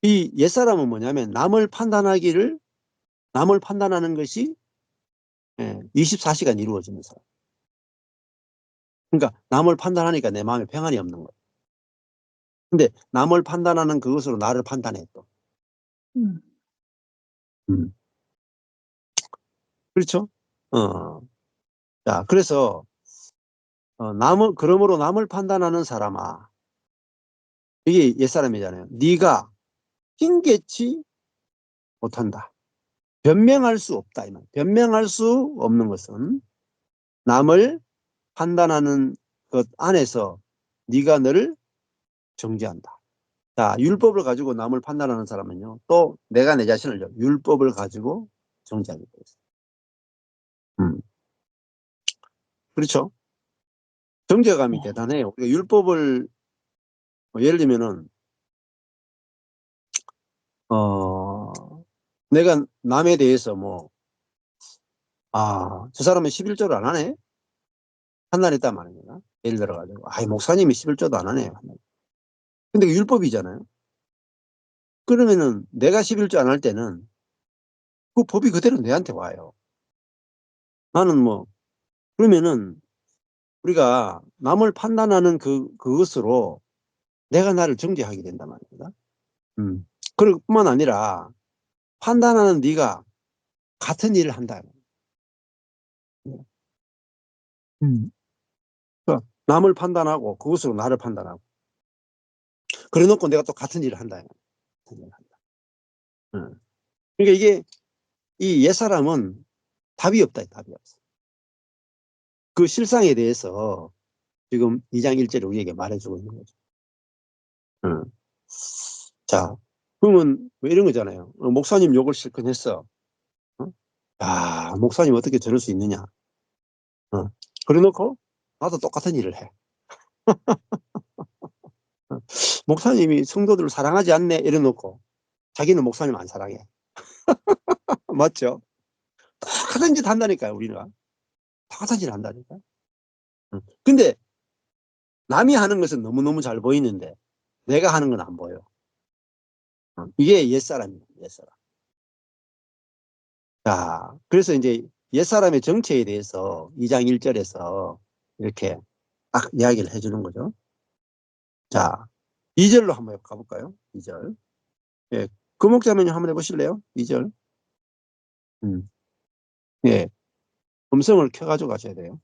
이 옛사람은 뭐냐면 남을 판단하는 것이 24시간 이루어지는 사람. 그러니까 남을 판단하니까 내 마음에 평안이 없는 거예요. 근데 남을 판단하는 그것으로 나를 판단해 또. 그렇죠? 자, 그래서 그러므로 남을 판단하는 사람아, 이게 옛사람이잖아요. 네가 핑계치 못한다. 변명할 수 없다. 변명할 수 없는 것은 남을 판단하는 것 안에서 네가 너를 정죄한다. 자, 율법을 가지고 남을 판단하는 사람은요, 또 내가 내 자신을 율법을 가지고 정죄하게 돼 있어요. 그렇죠? 정죄감이 대단해요. 우리가 율법을 예를 들면은 내가 남에 대해서 저 사람은 11조를 안 하네? 판단했단 말입니다. 예를 들어가지고, 목사님이 11조도 안 하네요. 근데 율법이잖아요. 그러면은 내가 11조 안 할 때는 그 법이 그대로 내한테 와요. 나는 그러면은 우리가 남을 판단하는 그것으로 내가 나를 정죄하게 된단 말입니다. 그럴 뿐만 아니라 판단하는 네가 같은 일을 한다. 그러니까 남을 판단하고 그것으로 나를 판단하고 그래 놓고 내가 또 같은 일을 한다. 그러니까 이게 이 옛사람은 답이 없다. 답이 없어. 그 실상에 대해서 지금 2장 1절에 우리에게 말해주고 있는 거죠. 자, 그러면 왜 이런 거잖아요. 목사님 욕을 실컷 했어. 목사님 어떻게 저럴 수 있느냐. 그래 놓고 나도 똑같은 일을 해. 목사님이 성도들을 사랑하지 않네 이래 놓고 자기는 목사님 안 사랑해. 맞죠? 똑같은 짓 한다니까요. 우리가 똑같은 짓 한다니까. 근데 남이 하는 것은 너무너무 잘 보이는데 내가 하는 건 안 보여. 이게 옛사람이에요. 옛사람. 자, 그래서 이제 옛사람의 정체에 대해서 2장 1절에서 이렇게 딱 이야기를 해주는 거죠. 자, 2절로 한번 가볼까요? 2절. 예, 그 목자매님 한번 해보실래요? 2절. 예, 음성을 켜가지고 가셔야 돼요.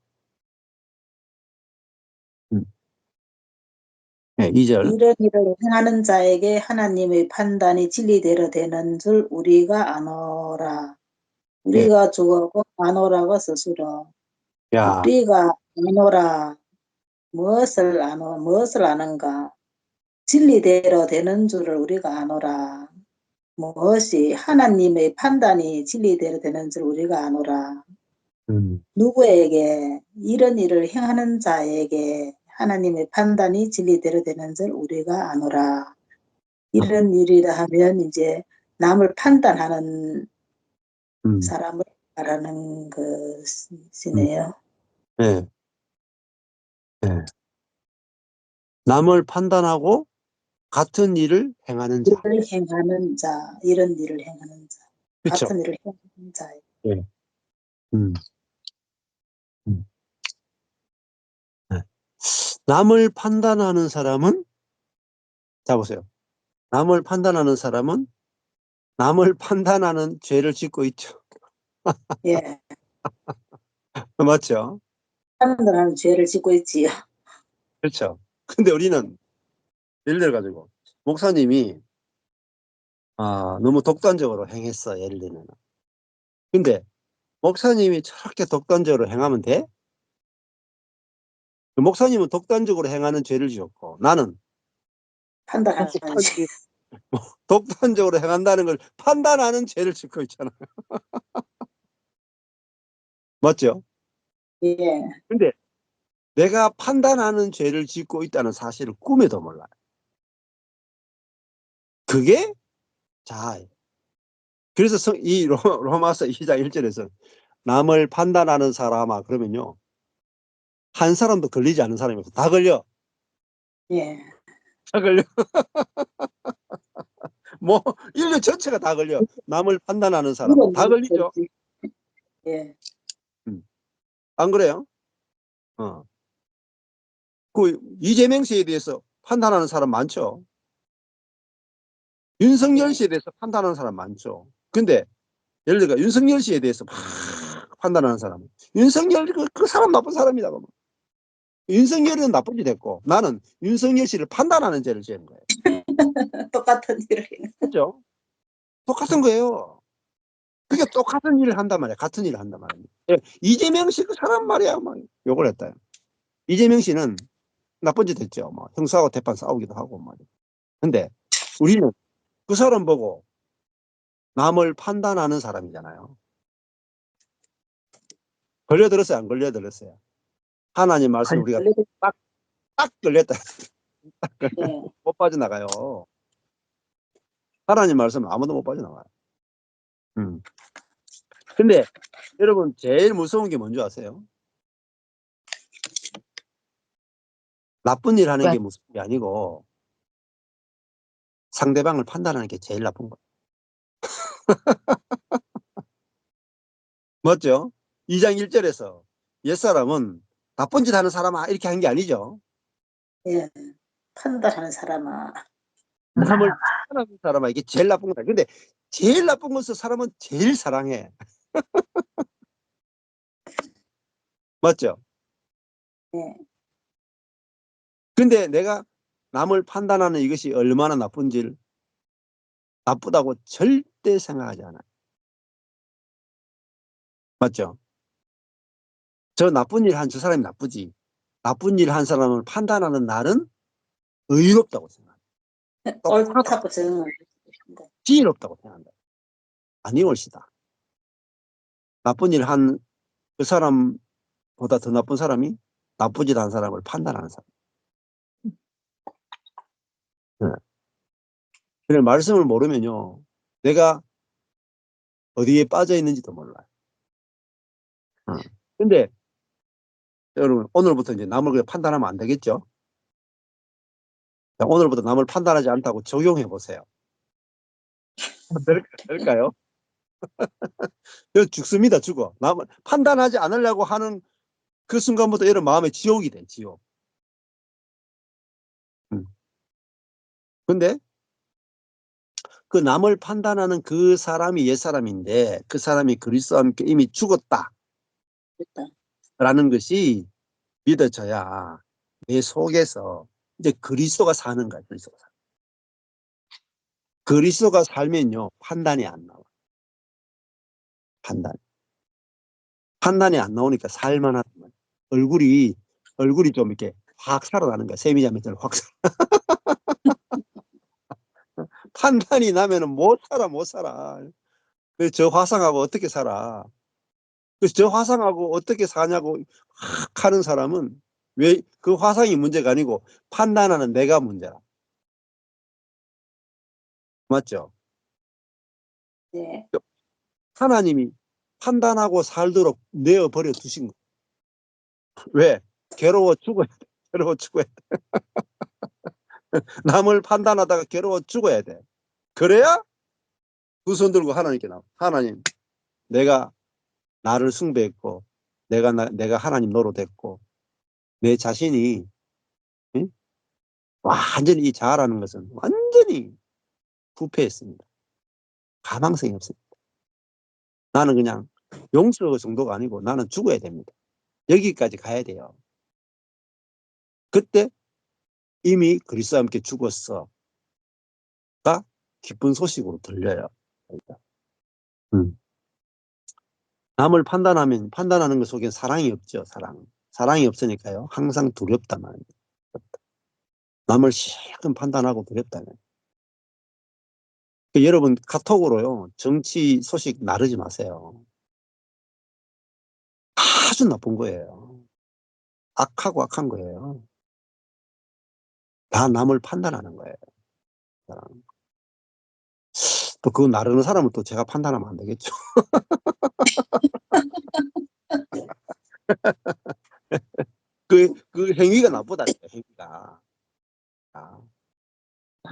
예, 2절. 이런 일을 행하는 자에게 하나님의 판단이 진리대로 되는 줄 우리가 아노라. 우리가 죽었고 아노라고 스스로. 야, 우리가 아노라. 무엇을 아는가? 진리대로 되는 줄을 우리가 아노라. 무엇이 하나님의 판단이 진리대로 되는 줄 우리가 아노라. 누구에게 이런 일을 행하는 자에게 하나님의 판단이 진리대로 되는 줄 우리가 아노라. 이런 일이라 하면 이제 남을 판단하는 음, 사람을 말하는 것이네요. 예, 예. 남을 판단하고 같은 일을 행하는 자. 일을 행하는 자, 이런 일을 행하는 자, 그렇죠? 같은 일을 행하는 자. 예. 음, 음. 예. 남을 판단하는 사람은, 자 보세요. 남을 판단하는 사람은 남을 판단하는 죄를 짓고 있죠. 예, 맞죠? 판단하는 죄를 짓고 있지요. 그렇죠. 근데 우리는 예를 들어 가지고 목사님이 너무 독단적으로 행했어. 예를 들면. 근데 목사님이 저렇게 독단적으로 행하면 돼? 목사님은 독단적으로 행하는 죄를 지었고 나는 판단하는 죄. 독단적으로 독단적으로 행한다는 걸 판단하는 죄를 짓고 있잖아. 맞죠? 예, 근데 내가 판단하는 죄를 짓고 있다는 사실을 꿈에도 몰라요. 그게 자아예요. 그래서 이 로마서 2장 1절에서 남을 판단하는 사람아 그러면요. 한 사람도 걸리지 않는 사람이 없어. 다 걸려. 예. 다 걸려. 뭐 인류 전체가 다 걸려. 남을 판단하는 사람은 이런 다 일이 걸리죠. 있었지. 예, 음. 안 그래요? 어. 그 이재명 씨에 대해서 판단하는 사람 많죠. 윤석열 예. 씨에 대해서 판단하는 사람 많죠. 근데 예를 들어 윤석열 씨에 대해서 막 판단하는 사람. 윤석열 그 사람 나쁜 사람이다. 그러면. 윤석열은 나쁜 짓 했고 나는 윤석열 씨를 판단하는 죄를 지은 거예요. 똑같은 일을 그죠? 똑같은 거예요. 그게 똑같은 일을 한단 말이야. 같은 일을 한단 말이야. 예, 이재명 씨 그 사람 말이야. 막 욕을 했다. 이재명 씨는 나쁜 짓 했죠. 뭐 형사하고 대판 싸우기도 하고 말이야. 근데 우리는 그 사람 보고 남을 판단하는 사람이잖아요. 걸려들었어요? 안 걸려들었어요? 하나님 말씀 우리가 걸리고, 딱 걸렸다. 예. 못 빠져나가요. 하나님 말씀은 아무도 못 빠져나가요. 근데 여러분 제일 무서운 게 뭔지 아세요? 나쁜 일 하는 왜? 게 무서운 게 아니고 상대방을 판단하는 게 제일 나쁜 거예요. 맞죠? 2장 1절에서 옛사람은 나쁜 짓 하는 사람아 이렇게 한 게 아니죠. 예. 판단하는 사람아. 남을 판단하는 사람아 이게 제일 나쁜 거다. 근데 제일 나쁜 것을 사람은 제일 사랑해. 맞죠? 예. 근데 내가 남을 판단하는 이것이 얼마나 나쁜지를 나쁘다고 절대 생각하지 않아요. 맞죠? 저 나쁜 일 한 저 사람이 나쁘지. 나쁜 일 한 사람을 판단하는 나는 의롭다고 생각해요. 똑똑하다고, 옳다고 정을. 지혜롭다고 생각한다. 아니 옳시다. 나쁜 일 한 그 사람보다 더 나쁜 사람이 나쁘지 않은 사람을 판단하는 사람. 네. 그래 말씀을 모르면요. 내가 어디에 빠져 있는지도 몰라요. 근데 여러분 오늘부터 이제 남을 그냥 판단하면 안 되겠죠? 자, 오늘부터 남을 판단하지 않다고 적용해 보세요. 될까요? 죽습니다. 죽어. 남을 판단하지 않으려고 하는 그 순간부터 여러분 마음에 지옥이 돼. 지옥. 음. 근데 그 남을 판단하는 그 사람이 옛사람인데 그 사람이 그리스도와 함께 이미 죽었다라는 됐다. 것이 믿어져야 내 속에서 이제 그리스도가 사는 거야. 그리스도가. 그리스도가 살면요. 판단이 안 나와. 판단. 판단이 안 나오니까 살만하단 말이야. 얼굴이 좀 이렇게 확 살아나는 거야. 세미자매처럼 확 살아. 판단이 나면은 못 살아, 못 살아. 그래서 저 화상하고 어떻게 살아? 그래서 저 화상하고 어떻게 사냐고 확 하는 사람은 왜 그 화상이 문제가 아니고 판단하는 내가 문제라. 맞죠? 네. 하나님이 판단하고 살도록 내어버려 두신 거. 왜? 괴로워 죽어야 돼. 괴로워 죽어야 돼. 남을 판단하다가 괴로워 죽어야 돼. 그래야 두 손 들고 하나님께 나와. 하나님, 내가 나를 숭배했고, 내가 하나님 노릇했고, 내 자신이, 응? 완전히 이 자아라는 것은 완전히 부패했습니다. 가망성이 없습니다. 나는 그냥 용서 정도가 아니고 나는 죽어야 됩니다. 여기까지 가야 돼요. 그때 이미 그리스도와 함께 죽었어가 기쁜 소식으로 들려요. 음. 남을 판단하는 것 속에 사랑이 없죠. 사랑이 없으니까요. 항상 두렵단 말입니다. 남을 실컷 판단하고 두렵다는. 여러분 카톡으로요. 정치 소식 나르지 마세요. 아주 나쁜 거예요. 악하고 악한 거예요. 다 남을 판단하는 거예요. 또 그거 나르는 사람을 또 제가 판단하면 안 되겠죠. 그 행위가 나쁘다니까, 행위가. 아,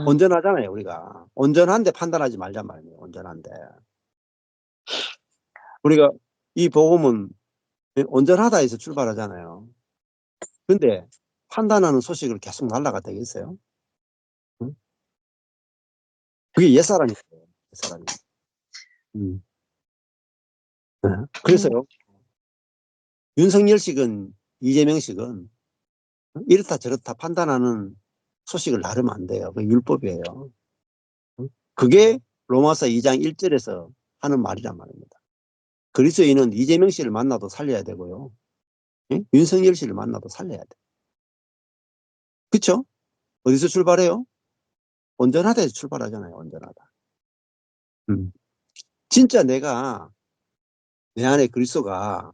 온전하잖아요, 우리가. 온전한데 판단하지 말란 말이에요, 온전한데. 우리가 이 복음은 온전하다 해서 출발하잖아요. 근데 판단하는 소식을 계속 날라가 되겠어요? 응? 그게 옛사람이에요, 옛사람이. 네. 그래서요, 윤석열식은, 이재명식은 이렇다 저렇다 판단하는 소식을 나르면 안 돼요. 그 율법이에요. 그게 로마서 2장 1절에서 하는 말이란 말입니다. 그리스도인은 이재명 씨를 만나도 살려야 되고요. 예? 윤석열 씨를 만나도 살려야 돼. 그쵸? 어디서 출발해요? 온전하다에서 출발하잖아요. 온전하다. 진짜 내 안에 그리스도가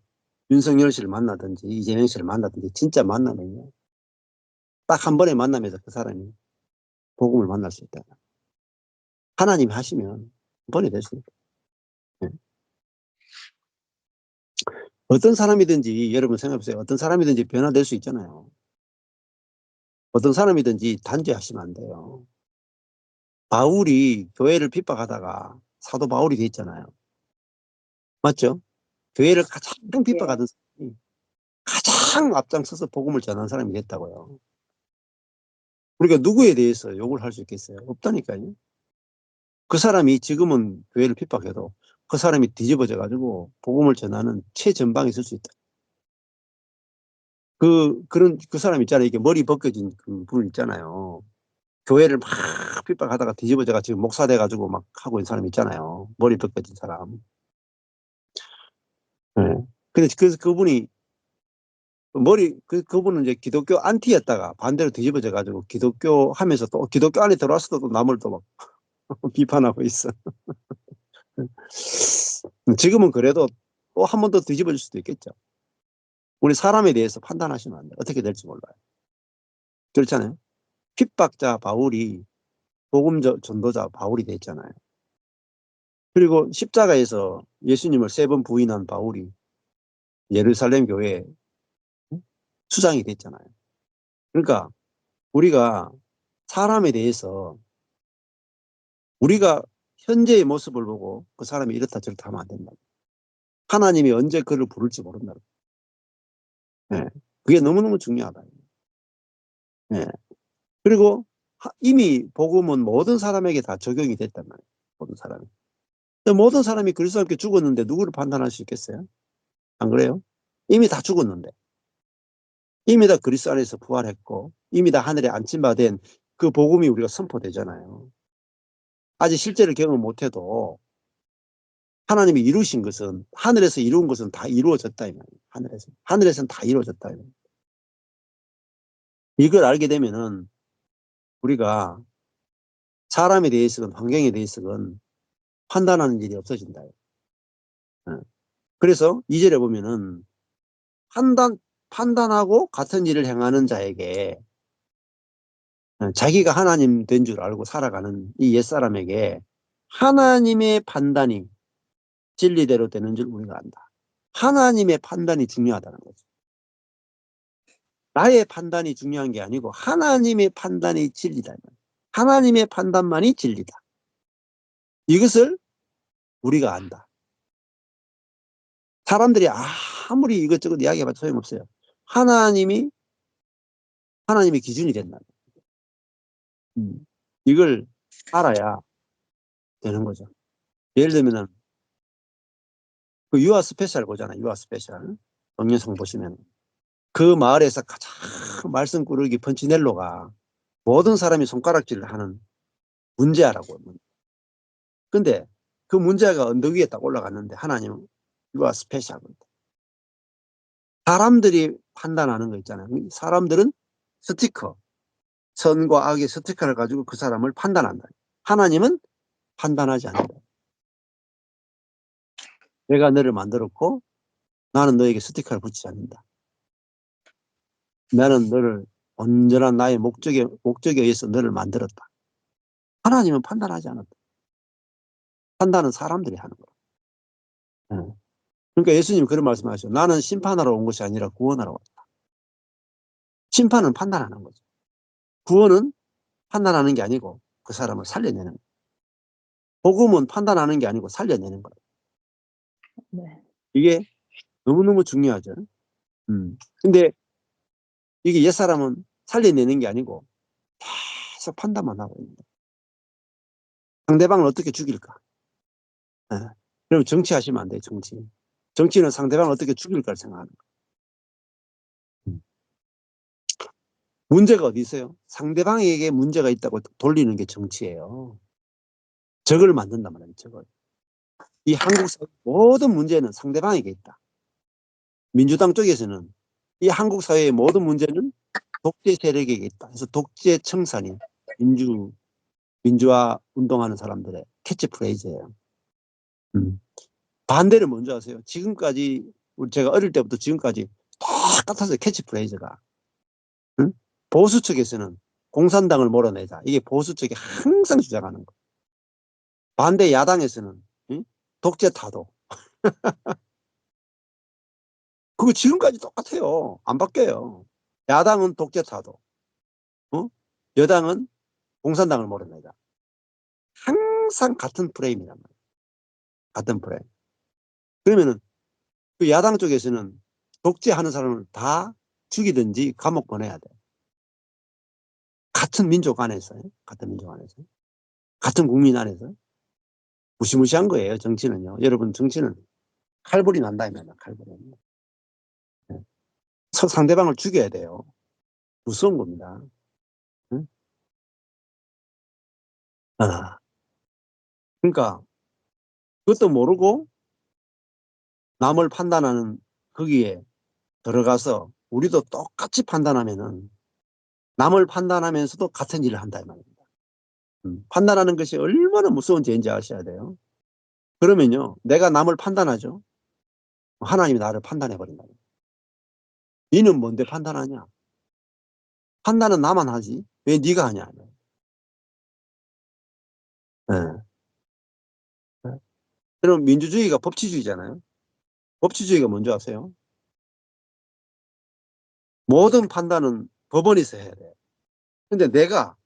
윤석열 씨를 만나든지 이재명 씨를 만나든지 진짜 만나면요. 딱 한 번에 만나면서 그 사람이 복음을 만날 수 있다. 하나님이 하시면 한 번에 될 수 있다. 예. 어떤 사람이든지 여러분 생각해보세요. 어떤 사람이든지 변화될 수 있잖아요. 어떤 사람이든지 단죄하시면 안 돼요. 바울이 교회를 핍박하다가 사도 바울이 됐잖아요. 맞죠? 교회를 가장 핍박하던 사람이 가장 앞장서서 복음을 전한 사람이 됐다고요. 우리가 누구에 대해서 욕을 할 수 있겠어요? 없다니까요. 그 사람이 지금은 교회를 핍박해도 그 사람이 뒤집어져 가지고 복음을 전하는 최전방에 있을 수 있다. 그 사람 있잖아요. 이게 머리 벗겨진 그 분 있잖아요. 교회를 막 핍박하다가 뒤집어져가 지금 목사 돼가지고 막 하고 있는 사람 있잖아요. 머리 벗겨진 사람. 네. 근데 그분이 그분은 이제 기독교 안티였다가 반대로 뒤집어져 가지고 기독교 하면서 또 기독교 안에 들어왔어도 또 남을 또 막 비판하고 있어. 지금은 그래도 또 한 번 더 뒤집어질 수도 있겠죠. 우리 사람에 대해서 판단하시면 안 돼요. 어떻게 될지 몰라요. 그렇잖아요. 핍박자 바울이 복음 전도자 바울이 됐잖아요. 그리고 십자가에서 예수님을 3번 부인한 바울이 예루살렘 교회 수장이 됐잖아요. 그러니까 우리가 사람에 대해서 우리가 현재의 모습을 보고 그 사람이 이렇다 저렇다 하면 안 된다. 하나님이 언제 그를 부를지 모른다. 네. 그게 너무너무 중요하다. 네. 그리고 이미 복음은 모든 사람에게 다 적용이 됐단 말이에요. 모든 사람이. 모든 사람이 그리스도와 함께 죽었는데 누구를 판단할 수 있겠어요? 안 그래요? 이미 다 죽었는데. 이미 다 그리스도 안에서 부활했고 이미 다 하늘에 안침받은 그 복음이 우리가 선포되잖아요. 아직 실제를 경험 못해도 하나님이 이루신 것은 하늘에서 이룬 것은 다 이루어졌다 이 말이에요. 하늘에서는 다 이루어졌다 이 말이에요. 이걸 알게 되면은 우리가 사람에 대해서든 환경에 대해서든 판단하는 일이 없어진다. 그래서 2절에 보면은 판단하고 같은 일을 행하는 자에게 자기가 하나님 된 줄 알고 살아가는 이 옛사람에게 하나님의 판단이 진리대로 되는 줄 우리가 안다. 하나님의 판단이 중요하다는 거죠. 나의 판단이 중요한 게 아니고 하나님의 판단이 진리다. 하나님의 판단만이 진리다. 이것을 우리가 안다. 사람들이 아무리 이것저것 이야기해봐도 소용없어요. 하나님이 기준이 된다. 이걸 알아야 되는 거죠. 예를 들면은 그 유아 스페셜 보잖아요. 유아 스페셜 동영상 보시면 그 마을에서 가장 말썽꾸러기 펀치넬로가 모든 사람이 손가락질을 하는 문제아라고. 근데 그 문제가 언덕 위에 딱 올라갔는데 하나님은 유아 스페셜. 사람들이 판단하는 거 있잖아요. 사람들은 스티커, 선과 악의 스티커를 가지고 그 사람을 판단한다. 하나님은 판단하지 않는다. 내가 너를 만들었고 나는 너에게 스티커를 붙이지 않는다. 나는 너를 온전한 나의 목적에 의해서 너를 만들었다. 하나님은 판단하지 않았다. 판단은 사람들이 하는 거야. 그러니까 예수님이 그런 말씀하셨죠. 나는 심판하러 온 것이 아니라 구원하러 왔다. 심판은 판단하는 거죠. 구원은 판단하는 게 아니고 그 사람을 살려내는 거예요. 복음은 판단하는 게 아니고 살려내는 거예요. 네. 이게 너무너무 중요하죠. 근데 이게 옛사람은 살려내는 게 아니고 계속 판단만 하고 있는 거예요. 상대방을 어떻게 죽일까? 네. 그럼 정치하시면 안 돼요. 정치는 상대방을 어떻게 죽일까를 생각하는 거예요. 문제가 어디 있어요? 상대방에게 문제가 있다고 돌리는 게 정치예요. 적을 만든단 말이에요. 적을. 이 한국 사회 모든 문제는 상대방에게 있다. 민주당 쪽에서는 이 한국 사회의 모든 문제는 독재 세력에게 있다. 그래서 독재 청산이 민주화 운동하는 사람들의 캐치프레이즈예요. 반대를 먼저 하세요. 지금까지 제가 어릴 때부터 지금까지 똑같았어요. 캐치프레이즈가. 응? 보수 측에서는 공산당을 몰아내자. 이게 보수 측이 항상 주장하는 거. 반대 야당에서는 응? 독재 타도. 그거 지금까지 똑같아요. 안 바뀌어요. 야당은 독재 타도. 여당은 공산당을 몰아내자. 항상 같은 프레임이란 말이에요. 같은 프레임. 그러면은 그 야당 쪽에서는 독재하는 사람을 다 죽이든지 감옥 보내야 돼. 같은 민족 안에서. 같은 국민 안에서. 무시무시한 거예요. 정치는요. 여러분 정치는 칼불이 난다. 칼불이. 상대방을 죽여야 돼요. 무서운 겁니다. 응? 그러니까 그것도 모르고 남을 판단하는 거기에 들어가서 우리도 똑같이 판단하면은 남을 판단하면서도 같은 일을 한다 이 말입니다. 판단하는 것이 얼마나 무서운 죄인지 아셔야 돼요. 그러면요, 내가 남을 판단하죠. 하나님이 나를 판단해 버린다. 너는 뭔데 판단하냐? 판단은 나만 하지. 왜 네가 하냐? 네. 그럼 민주주의가 법치주의잖아요. 법치주의가 뭔지 아세요? 모든 판단은 법원에서 해야 돼요. 근데 내가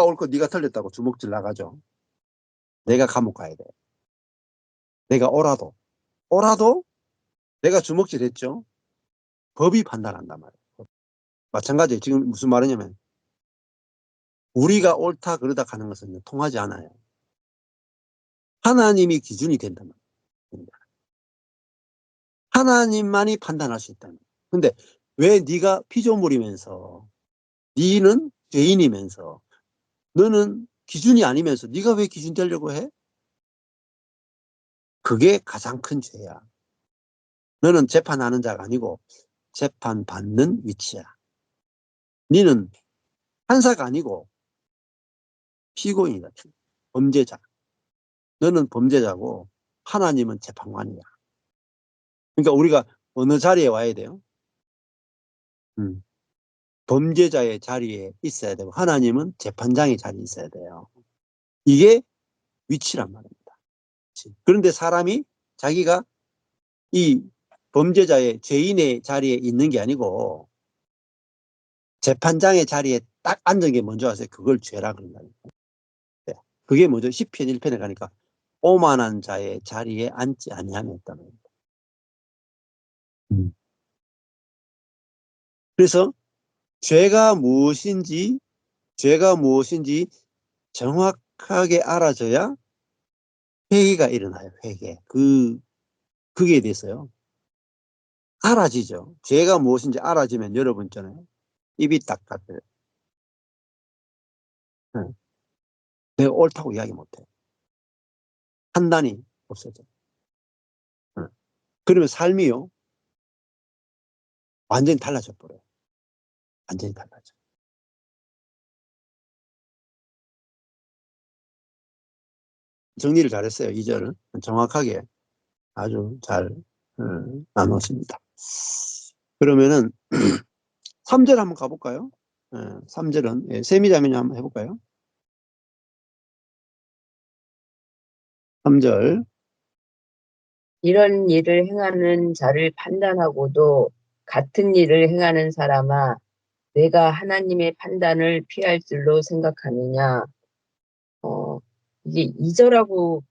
옳고 네가 틀렸다고 주먹질 나가죠. 내가 감옥 가야 돼. 내가 옳아도 내가 주먹질 했죠. 법이 판단한단 말이에요. 마찬가지예요. 지금 무슨 말이냐면 우리가 옳다 그러다 가는 것은 통하지 않아요. 하나님이 기준이 된단 말이에요. 하나님만이 판단할 수 있다는 거예요. 근데 왜 네가 피조물이면서 네는 죄인이면서 너는 기준이 아니면서 네가 왜 기준 되려고 해? 그게 가장 큰 죄야. 너는 재판하는 자가 아니고 재판받는 위치야. 너는 판사가 아니고 피고인이다. 범죄자. 너는 범죄자고 하나님은 재판관이야. 그러니까 우리가 어느 자리에 와야 돼요? 범죄자의 자리에 있어야 되고 하나님은 재판장의 자리에 있어야 돼요. 이게 위치란 말입니다. 위치. 그런데 사람이 자기가 이 범죄자의 죄인의 자리에 있는 게 아니고 재판장의 자리에 딱 앉은 게 먼저 와서 그걸 죄라 그런다니까. 네. 그게 뭐죠? 10편 1편에 가니까 오만한 자의 자리에 앉지 아니하였다. 그래서 죄가 무엇인지 정확하게 알아져야 회개가 일어나요. 회개. 그게 대해서요. 알아지죠. 죄가 무엇인지 알아지면 여러분 있잖아요. 입이 딱 닫혀요. 네. 내가 옳다고 이야기 못해요. 판단이 없어져. 네. 그러면 삶이요. 완전히 달라져 버려요. 완전히 달라져. 정리를 잘했어요. 2절은. 정확하게 아주 잘 나눴습니다. 그러면은 3절 한번 가볼까요? 3절은 세미자매님 한번 해볼까요? 3절. 이런 일을 행하는 자를 판단하고도 같은 일을 행하는 사람아, 내가 하나님의 판단을 피할 줄로 생각하느냐. 이게 2절하고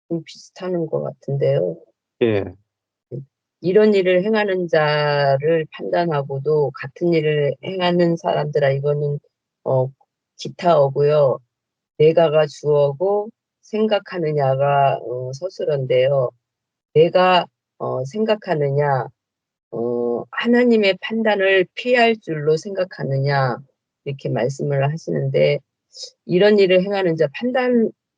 좀 비슷하는 것 같은데요. 예. 이런 일을 행하는 자를 판단하고도 같은 일을 행하는 사람들아, 이거는 기타어고요. 내가가 주어고 생각하느냐가 서술어인데요. 내가 생각하느냐, 하나님의 판단을 피할 줄로 생각하느냐, 이렇게 말씀을 하시는데, 이런 일을 행하는 자,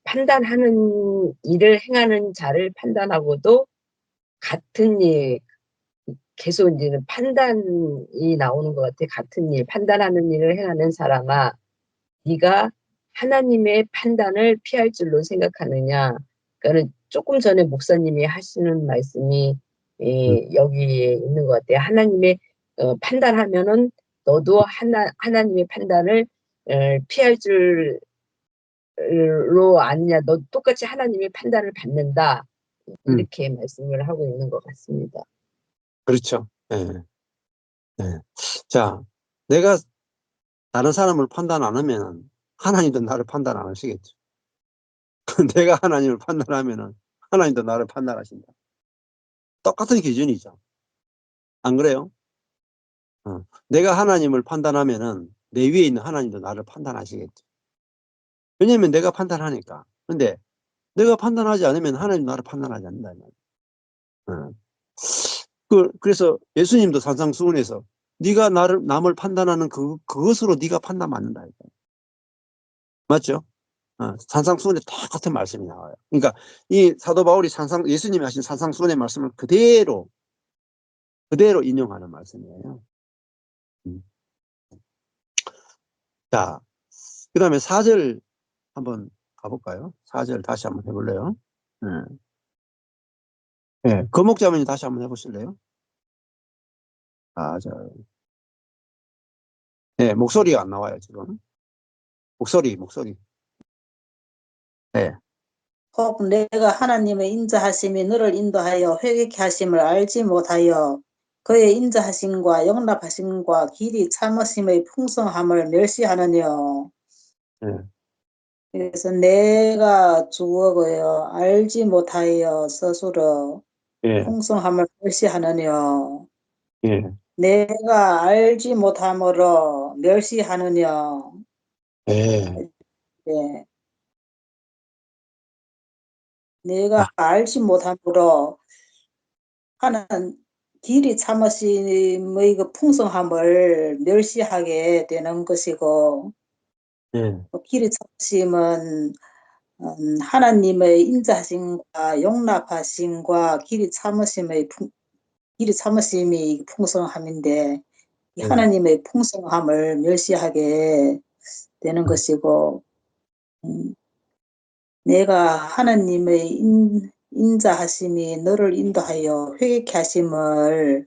판단하는 일을 행하는 자를 판단하고도 같은 일, 계속 이제는 판단이 나오는 것 같아. 같은 일, 판단하는 일을 행하는 사람아, 네가 하나님의 판단을 피할 줄로 생각하느냐. 그러니까 조금 전에 목사님이 하시는 말씀이 여기에 있는 것 같아요. 하나님의 판단하면은 너도 하나님의 판단을 피할 줄로 아느냐. 너 똑같이 하나님의 판단을 받는다. 이렇게 말씀을 하고 있는 것 같습니다. 그렇죠. 예. 예. 자, 내가 다른 사람을 판단 안 하면 하나님도 나를 판단 안 하시겠죠. 내가 하나님을 판단하면 하나님도 나를 판단하신다. 똑같은 기준이죠. 안 그래요? 내가 하나님을 판단하면 내 위에 있는 하나님도 나를 판단하시겠죠. 왜냐면 내가 판단하니까. 근데 내가 판단하지 않으면 하나님 나를 판단하지 않는다. 그래서 예수님도 산상수훈에서 네가 남을 판단하는 그것으로 네가 판단받는다. 맞죠? 산상수훈에 똑같은 말씀이 나와요. 그러니까 이 사도 바울이 예수님이 하신 산상수훈의 말씀을 그대로 인용하는 말씀이에요. 자, 그 다음에 4절 한번 가볼까요? 4절 다시 한번 해볼래요? 네, 거목자매님 다시 한번 해보실래요? 4절. 네, 목소리가 안 나와요, 지금. 목소리. 네. 혹 내가 하나님의 인자하심이 너를 인도하여 회개케 하심을 알지 못하여 그의 인자하심과 영납하심과 길이 참으심의 풍성함을 멸시하느냐. 네. 그래서 내가 주어고요. 알지 못하여 서술어 예, 풍성함을 멸시하느냐. 예, 내가 알지 못함으로 멸시하느냐. 예. 예. 아, 내가 알지 못함으로 하는 길이 참으심의 그 풍성함을 멸시하게 되는 것이고, 예, 길이 참으심은 하나님의 인자하심과 용납하심과 길이 참으심이 풍성함인데, 이 예, 하나님의 풍성함을 멸시하게 되는 음, 것이고, 음, 내가 하나님의 인자하심이 너를 인도하여 회개케 하심을 예,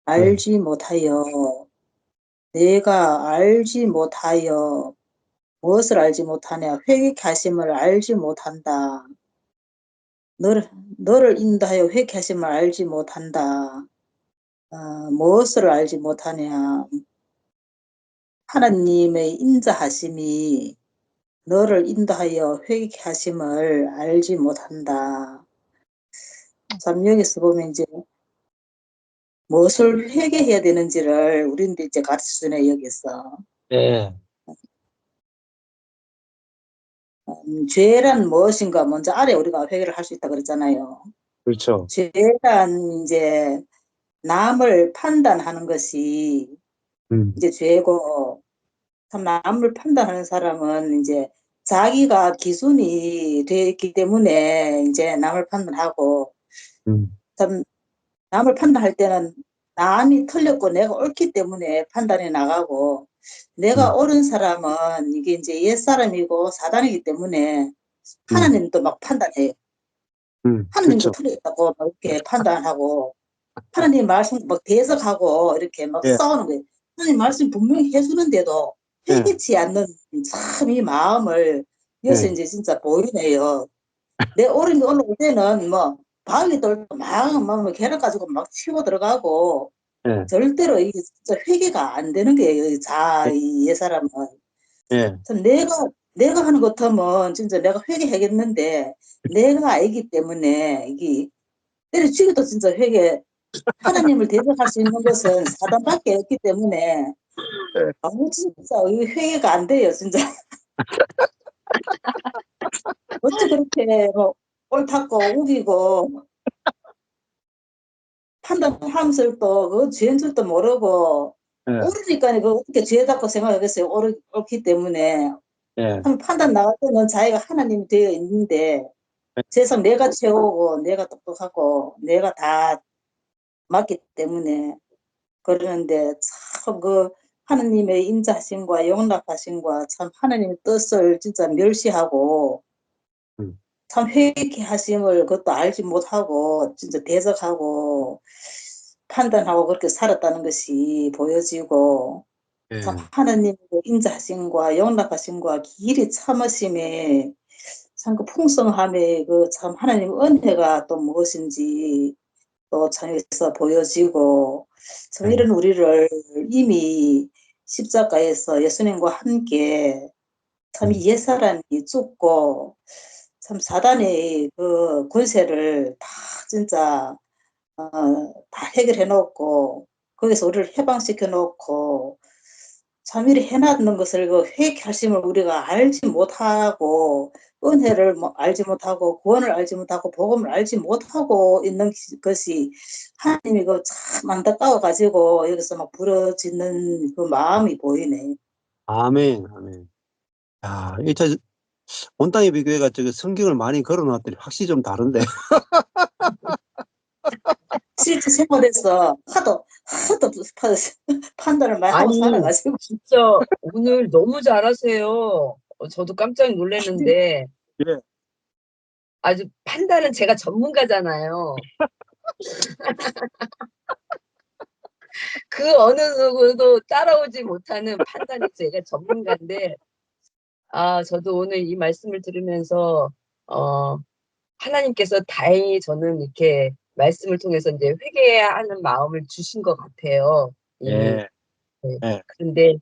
알지 못하여 내가 알지 못하여 무엇을 알지 못하냐? 회개케 하심을 알지 못한다. 너를 인도하여 회개케 하심을 알지 못한다. 무엇을 알지 못하냐? 하나님의 인자하심이 너를 인도하여 회개케 하심을 알지 못한다. 참 여기서 보면 이제 무엇을 회개해야 되는지를 우리는 이제 가르쳐주네 여기서. 예, 죄란 무엇인가 먼저 알아야 우리가 회개를 할 수 있다 그랬잖아요. 그렇죠. 죄란 이제 남을 판단하는 것이 이제 죄고, 참 남을 판단하는 사람은 이제 자기가 기준이 되어 있기 때문에 이제 남을 판단하고, 음, 참 남을 판단할 때는 남이 틀렸고 내가 옳기 때문에 판단이 나가고, 내가 음, 옳은 사람은 이게 이제 옛사람이고 사단이기 때문에 음, 하나님도 막 판단해요. 하나님도 그렇죠. 틀렸다고 막 이렇게 판단하고, 하나님 말씀 막 대적하고 이렇게 막 예, 싸우는 거예요. 하나님 말씀 분명히 해주는데도 예, 회개치 않는 참 이 마음을 여기서 예, 이제 진짜 보이네요. 내 옳은 게 올라올 때는 뭐 바위 돌고 막 계란 가지고 막 치고 들어가고 예, 절대로 이게 진짜 회개가 안 되는 거예요. 이 사람은. 예, 참 내가 하는 것 같으면 진짜 내가 회개하겠는데 내가 알기 때문에 이게 때려치기도 진짜 회개 하나님을 대적할 수 있는 것은 사단밖에 없기 때문에 예. 진짜 이 회개가 안 돼요 진짜. 어찌 그렇게 뭐 옳다고 우기고 판단하면서 또그 죄인 줄도 모르고 예, 옳으니까 그 어떻게 죄다고 생각하겠어요. 옳기 때문에 예, 한 판단 나갈 때는 자기가 하나님이 되어 있는데 세상 내가 최고고 내가 똑똑하고 내가 다 맞기 때문에 그러는데 참 그 하느님의 인자하심과 용납하심과 참 하느님의 뜻을 진짜 멸시하고 음, 참 회개케 하심을 그것도 알지 못하고 진짜 대적하고 판단하고 그렇게 살았다는 것이 보여지고 참 예, 하느님의 인자하심과 용납하심과 길이 참으심에 참 그 풍성함에 그 참 하나님의 은혜가 또 무엇인지 또 장에서 보여지고 참 예, 이런 우리를 이미 십자가에서 예수님과 함께 참 음, 옛사람이 죽고 참 사단의 그 권세를 다 진짜 다 해결해 놓고 거기서 우리를 해방시켜 놓고 참 이렇게 해놨는 것을 그 회개하심을 우리가 알지 못하고 은혜를 뭐 알지 못하고 구원을 알지 못하고 복음을 알지 못하고 있는 것이 하나님이 그 참 안타까워 가지고 여기서 막 부러지는 그 마음이 보이네. 아멘, 아멘. 야, 이차 온땅의 비교회가 저기 성경을 많이 걸어놨더니 확실히 좀 다른데. 실제 생활에서 하도 판단을 많이 하고 아니, 살아가지고 진짜 오늘 너무 잘하세요. 저도 깜짝 놀랐는데 예, 아주 판단은 제가 전문가잖아요. 그 어느 누구도 따라오지 못하는 판단이 제가 전문가인데, 저도 오늘 이 말씀을 들으면서, 어, 하나님께서 다행히 저는 이렇게 말씀을 통해서 이제 회개해야 하는 마음을 주신 것 같아요. 이미. 예, 네. 예, 그런데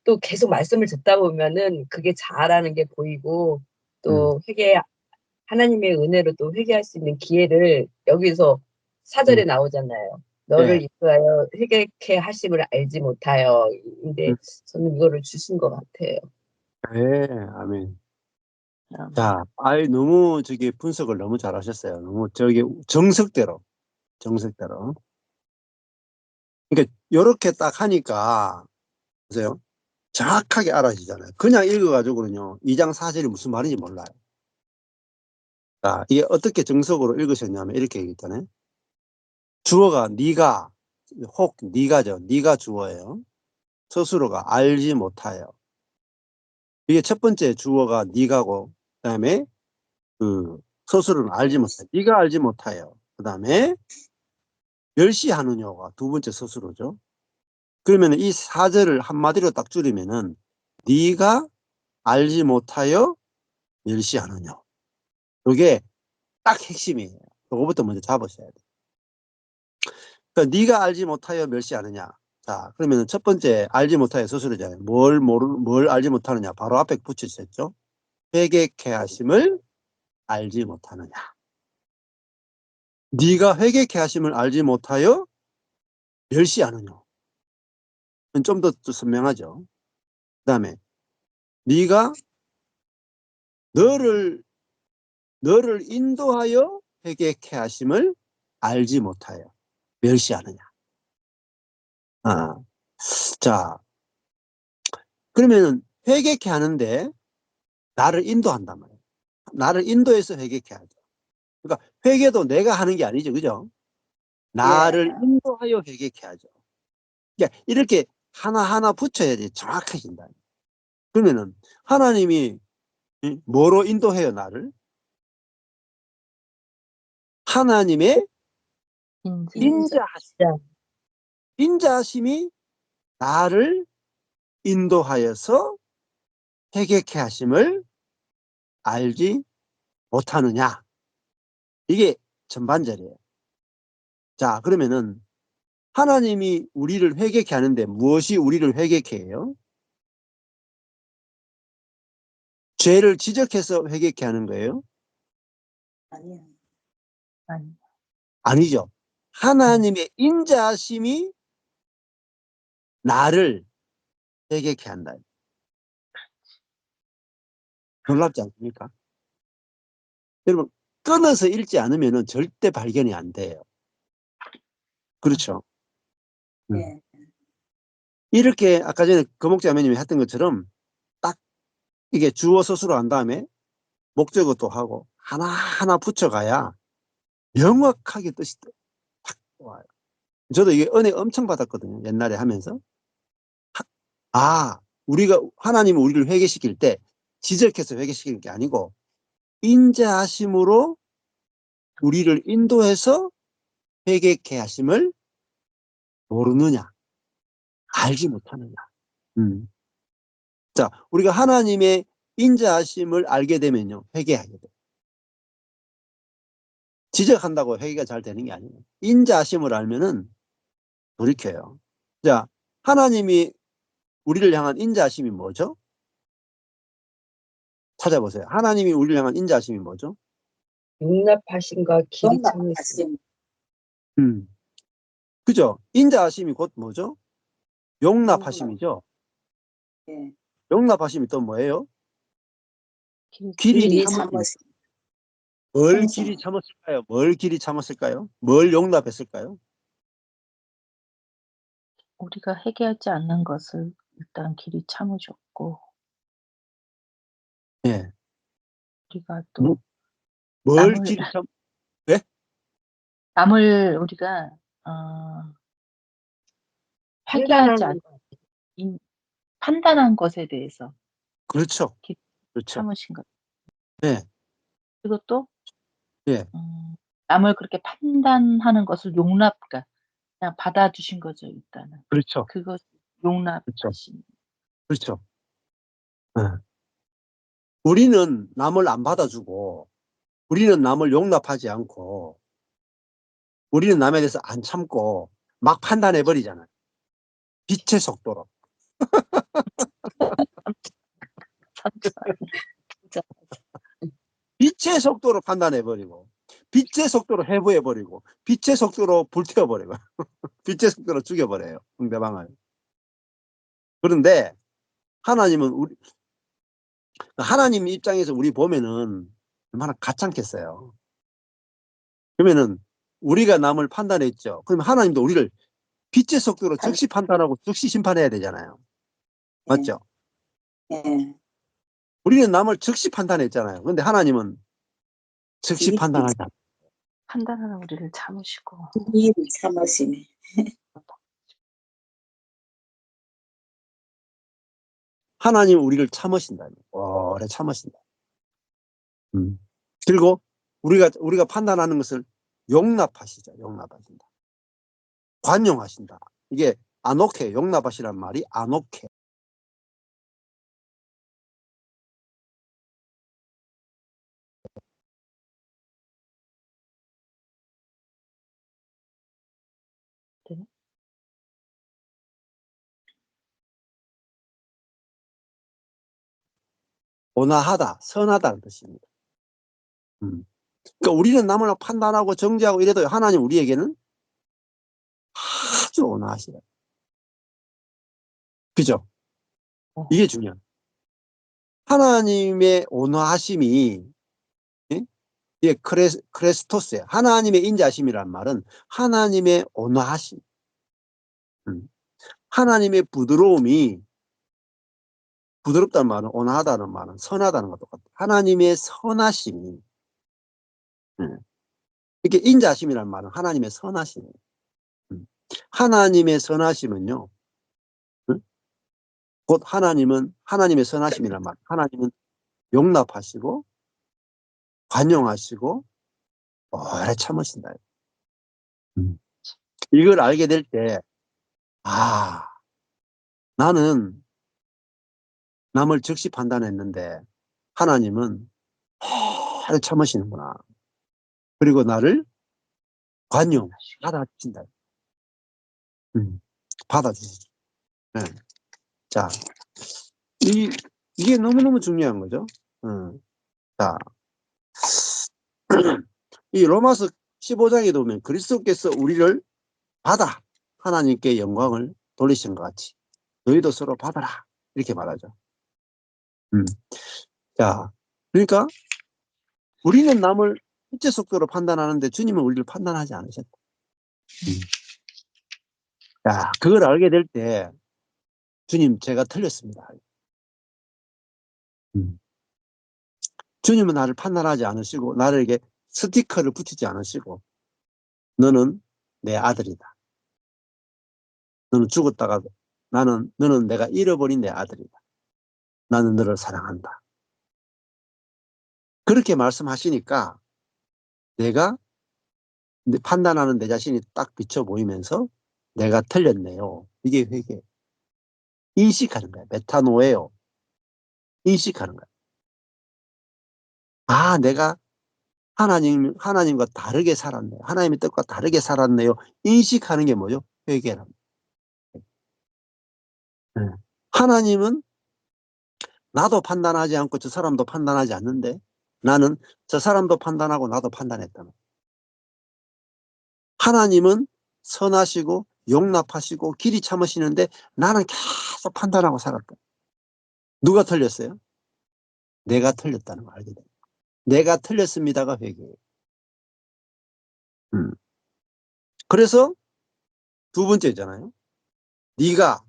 또 계속 말씀을 듣다 보면은 그게 잘하는 게 보이고, 음, 또 하나님의 은혜로 또 회개할 수 있는 기회를 여기서 사절에 음, 나오잖아요. 예, 너를 인도하여 회개케 하심을 알지 못하여. 근데 음, 저는 이거를 주신 것 같아요. 예, 아멘. 음, 자, 너무 저기 분석을 너무 잘하셨어요. 너무 저기 정석대로, 정석대로. 그러니까 요렇게 딱 하니까 보세요. 정확하게 알아지잖아요. 그냥 읽어가지고는요, 2장 4절이 무슨 말인지 몰라요. 자, 이게 어떻게 정석으로 읽으셨냐면 이렇게 얘기했잖아요. 주어가 네가, 혹 네가죠. 네가 주어예요. 스스로가 알지 못하여. 이게 첫 번째 주어가 네가고, 그다음에 그 스스로는 알지 못하여. 네가 알지 못하여. 그다음에 멸시하느냐가 두 번째 스스로죠. 그러면 이 사절을 한마디로 딱 줄이면은 네가 알지 못하여 멸시하느냐. 이게 딱 핵심이에요. 그거부터 먼저 잡으셔야 돼요. 그러니까 네가 알지 못하여 멸시하느냐. 자, 그러면 첫 번째 알지 못하여 스스로잖아요. 뭘 알지 못하느냐. 바로 앞에 붙이셨죠. 회개케 하심을 알지 못하느냐. 네가 회개케 하심을 알지 못하여 멸시하느냐. 좀 더 선명하죠. 그다음에 네가 너를 인도하여 회개케 하심을 알지 못하여 멸시하느냐. 아, 자, 그러면은 회개케 하는데 나를 인도한단 말이에요. 나를 인도해서 회개케 하죠. 그러니까 회개도 내가 하는 게 아니죠, 그죠? 나를 예. 인도하여 회개케 하죠. 그러니까 이렇게 하나하나 붙여야지 정확해진다. 그러면은 하나님이 뭐로 인도해요, 나를? 하나님의 인자. 인자하심이 나를 인도하여서 회개케 하심을 알지 못하느냐. 이게 전반절이에요. 자, 그러면은 하나님이 우리를 회개케 하는데 무엇이 우리를 회개케 해요? 죄를 지적해서 회개케 하는 거예요? 아니요. 아니, 아니죠. 하나님의 인자하심이 나를 회개케 한다. 놀랍지 않습니까? 여러분, 끊어서 읽지 않으면 절대 발견이 안 돼요. 그렇죠. 예. 이렇게 아까 전에 거목자매님이 했던 것처럼 딱 이게 주어 서술어 한 다음에 목적어도 하고 하나하나 붙여가야 명확하게 뜻이 탁 와요. 저도 이게 은혜 엄청 받았거든요. 옛날에 하면서. 아, 우리가 하나님이 우리를 회개시킬 때 지적해서 회개시키는 게 아니고 인자하심으로 우리를 인도해서 회개케 하심을 모르느냐, 알지 못하느냐. 자, 우리가 하나님의 인자하심을 알게 되면요, 회개하게 돼요. 지적한다고 회개가 잘 되는 게 아니에요. 인자하심을 알면은 돌이켜요. 자, 하나님이 우리를 향한 인자하심이 뭐죠? 찾아보세요. 하나님이 우리를 향한 인자하심이 뭐죠? 용납하심과 길이 참으심. 용납하심. 음. 그죠? 인자하심이 곧 뭐죠? 용납하심이죠. 예. 용납하심이 또 뭐예요? 길이 길이 참으심. 참으심. 뭘 풍성. 길이 참았을까요? 뭘 길이 참았을까요? 뭘 용납했을까요? 우리가 회개하지 않는 것을 일단 길이 참으셨고, 예. 우리가 뭐, 또 뭘 남을 길이 참, 예? 남을 우리가 어 회개하지 않 판단하는 것. 인 판단한 것에 대해서 그렇죠. 길이 그렇죠. 참으신 것. 예. 그리고 또 예. 남을 그렇게 판단하는 것을 그러니까 그냥 받아주신 거죠, 일단은. 그렇죠. 그것을 그렇죠. 용납하신. 그렇죠. 예. 우리는 남을 안 받아주고, 우리는 남을 용납하지 않고, 우리는 남에 대해서 안 참고, 막 판단해버리잖아요. 빛의 속도로. 진짜 빛의 속도로 판단해버리고, 빛의 속도로 해부해버리고, 빛의 속도로 불태워버리고, 빛의 속도로 죽여버려요. 상대방을. 그런데 하나님은 하나님 입장에서 우리 보면은 얼마나 가찮겠어요. 그러면은 우리가 남을 판단했죠. 그러면 하나님도 우리를 빛의 속도로 판, 즉시 판단하고 즉시 심판해야 되잖아요. 예. 맞죠? 예. 우리는 남을 즉시 판단했잖아요. 근데 하나님은 즉시 길이 판단하지 않아요. 판단하는 우리를 참으시고 참으심. 하나님은 우리를 참으신다. 오래 참으신다. 그리고 우리가 판단하는 것을 용납하시죠. 용납하신다. 관용하신다. 이게 아노케, 용납하시란 말이 아노케. 네. 온화하다, 선하다는 뜻입니다. 그러니까 우리는 남을 판단하고 정죄하고 이래도 하나님 우리에게는 아주 온화하시다. 그죠? 이게 중요해요. 하나님의 온화하심이, 예? 이게 크레스토스예요. 하나님의 인자하심이란 말은 하나님의 온화하심. 하나님의 부드러움이, 부드럽다는 말은, 온화하다는 말은 선하다는 것도 같아요. 하나님의 선하심이, 이렇게 인자하심이란 말은 하나님의 선하심이에요. 하나님의 선하심은요, 곧 하나님의 선하심이란 말, 하나님은 용납하시고 관용하시고 오래 참으신다. 이걸 알게 될 때, 아, 나는 남을 즉시 판단했는데 하나님은 오래 참으시는구나. 그리고 나를 받아주신다. 받아주시죠. 네. 자, 이게 너무너무 중요한 거죠. 자, 이 로마서 15장에 보면 그리스도께서 우리를 받아 하나님께 영광을 돌리신 것 같이 너희도 서로 받아라 이렇게 말하죠. 자, 그러니까 우리는 남을 일제 속도로 판단하는데 주님은 우리를 판단하지 않으셨다. 자, 그걸 알게 될 때 주님 제가 틀렸습니다. 주님은 나를 판단하지 않으시고 나에게 스티커를 붙이지 않으시고 너는 내 아들이다. 너는 죽었다가 너는 내가 잃어버린 내 아들이다. 나는 너를 사랑한다. 그렇게 말씀하시니까 내가 판단하는 내 자신이 딱 비쳐 보이면서 내가 틀렸네요. 이게 회개. 인식하는 거야. 메타노예요. 인식하는 거야. 아, 내가 하나님과 다르게 살았네요. 하나님의 뜻과 다르게 살았네요. 인식하는 게 뭐죠? 회개랍니다. 네. 하나님은 나도 판단하지 않고 저 사람도 판단하지 않는데 나는 저 사람도 판단하고 나도 판단했다. 하나님은 선하시고 용납하시고 길이 참으시는데 나는 계속 판단하고 살았다. 누가 틀렸어요? 내가 틀렸다는 걸 알게 됩니다. 내가 틀렸습니다가 회개예요. 그래서 두 번째잖아요. 네가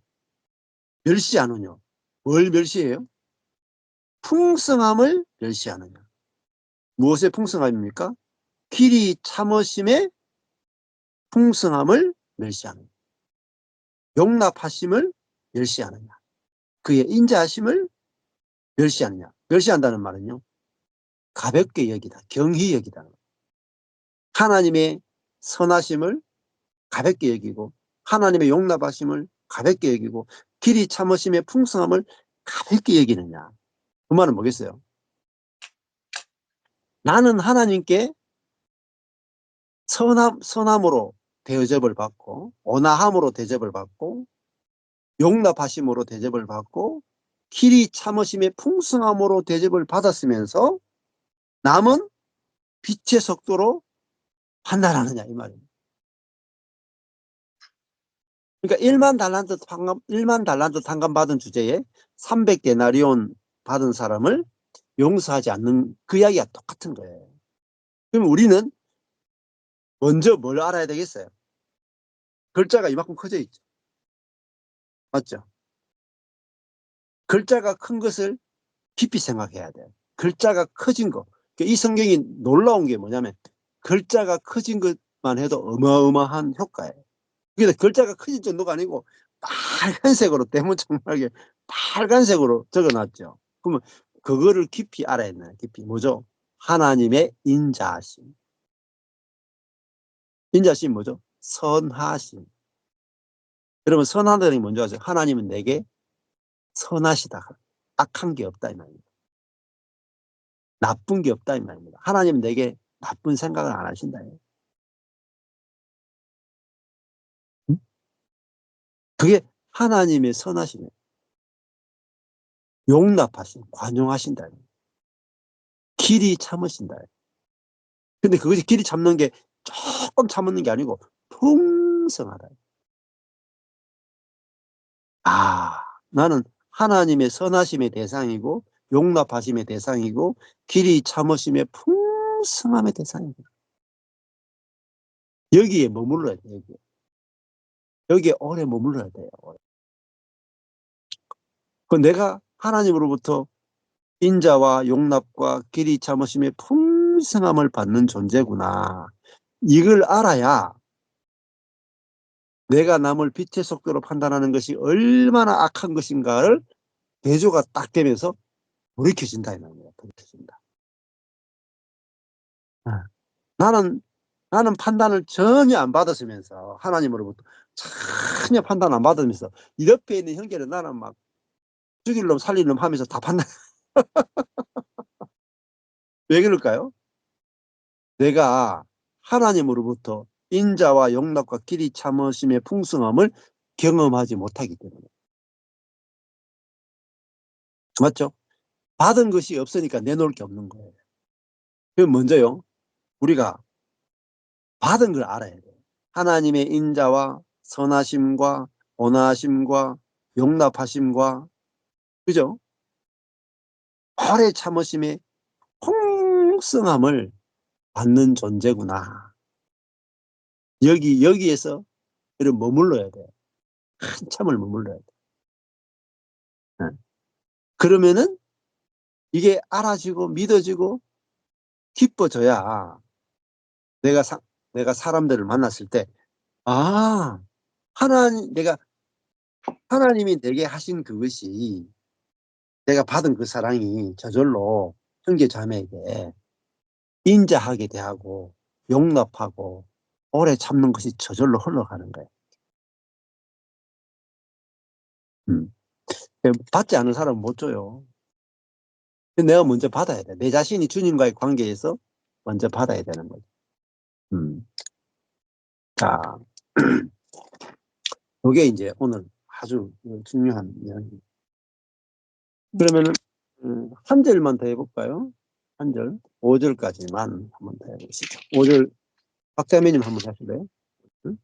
멸시하느냐. 뭘 멸시해요? 풍성함을 멸시하느냐. 무엇의 풍성함입니까? 길이 참으심의 풍성함을 멸시하느냐. 용납하심을 멸시하느냐. 그의 인자하심을 멸시하느냐. 멸시한다는 말은요. 가볍게 여기다. 경히 여기다. 하나님의 선하심을 가볍게 여기고 하나님의 용납하심을 가볍게 여기고 길이 참으심의 풍성함을 가볍게 여기느냐. 그 말은 뭐겠어요? 나는 하나님께 선함으로 대접을 받고 온화함으로 대접을 받고 용납하심으로 대접을 받고 길이 참으심의 풍성함으로 대접을 받았으면서 남은 빛의 속도로 판단하느냐 이 말입니다. 그러니까 1만 달란트 탕감 받은 주제에 300데나리온 받은 사람을 용서하지 않는 그 이야기가 똑같은 거예요. 그럼 우리는 먼저 뭘 알아야 되겠어요? 글자가 이만큼 커져 있죠. 맞죠? 글자가 큰 것을 깊이 생각해야 돼요. 글자가 커진 거. 이 성경이 놀라운 게 뭐냐면 글자가 커진 것만 해도 어마어마한 효과예요. 그래서 글자가 커진 정도가 아니고 빨간색으로 대문짝만하게 빨간색으로 적어놨죠. 그러면 그거를 깊이 알아야 되나요? 깊이 뭐죠? 하나님의 인자하심. 인자하심 뭐죠? 선하심. 여러분 선하다는 게 뭔지 아세요? 하나님은 내게 선하시다. 악한 게 없다 이 말입니다. 나쁜 게 없다 이 말입니다. 하나님은 내게 나쁜 생각을 안 하신다. 그게 하나님의 선하심이에요. 용납하심, 관용하신다. 길이 참으신다. 근데 그것이 길이 참는 게 조금 참는 게 아니고 풍성하다. 아, 나는 하나님의 선하심의 대상이고 용납하심의 대상이고 길이 참으심의 풍성함의 대상이다. 여기에 머물러야 돼요. 여기에 오래 머물러야 돼요. 그 내가 하나님으로부터 인자와 용납과 길이 참으심의 풍성함을 받는 존재구나. 이걸 알아야 내가 남을 빛의 속도로 판단하는 것이 얼마나 악한 것인가를 대조가 딱 되면서 돌이켜진다 이 말이야. 돌이켜진다. 나는 판단을 전혀 안 받았으면서 하나님으로부터 전혀 판단 안 받으면서 이 옆에 있는 형제를 나는 막 죽일 놈 살릴 놈 하면서 다 판단. 왜 그럴까요? 내가 하나님으로부터 인자와 용납과 길이 참으심의 풍성함을 경험하지 못하기 때문에. 맞죠? 받은 것이 없으니까 내놓을 게 없는 거예요. 그럼 먼저요, 우리가 받은 걸 알아야 돼요. 하나님의 인자와 선하심과 온화하심과 용납하심과, 그죠? 오래 참으심의 풍성함을 받는 존재구나. 여기에서 이런 머물러야 돼요. 한참을 머물러야 돼요. 네. 그러면은 이게 알아지고 믿어지고 기뻐져야 내가 사람들을 만났을 때, 아, 하나님이 내게 하신 그것이 내가 받은 그 사랑이 저절로 형제 자매에게 인자하게 대하고 용납하고 오래 참는 것이 저절로 흘러가는 거예요. 음. 받지 않은 사람은 못 줘요. 내가 먼저 받아야 돼. 내 자신이 주님과의 관계에서 먼저 받아야 되는 거죠. 자, 이게 이제 오늘 아주 중요한 이야기. 그러면은 한 절만 더 해볼까요? 한 절, 5절까지만 한번 더 해보시죠. 5절 박자매님 한번 하실래요? 응?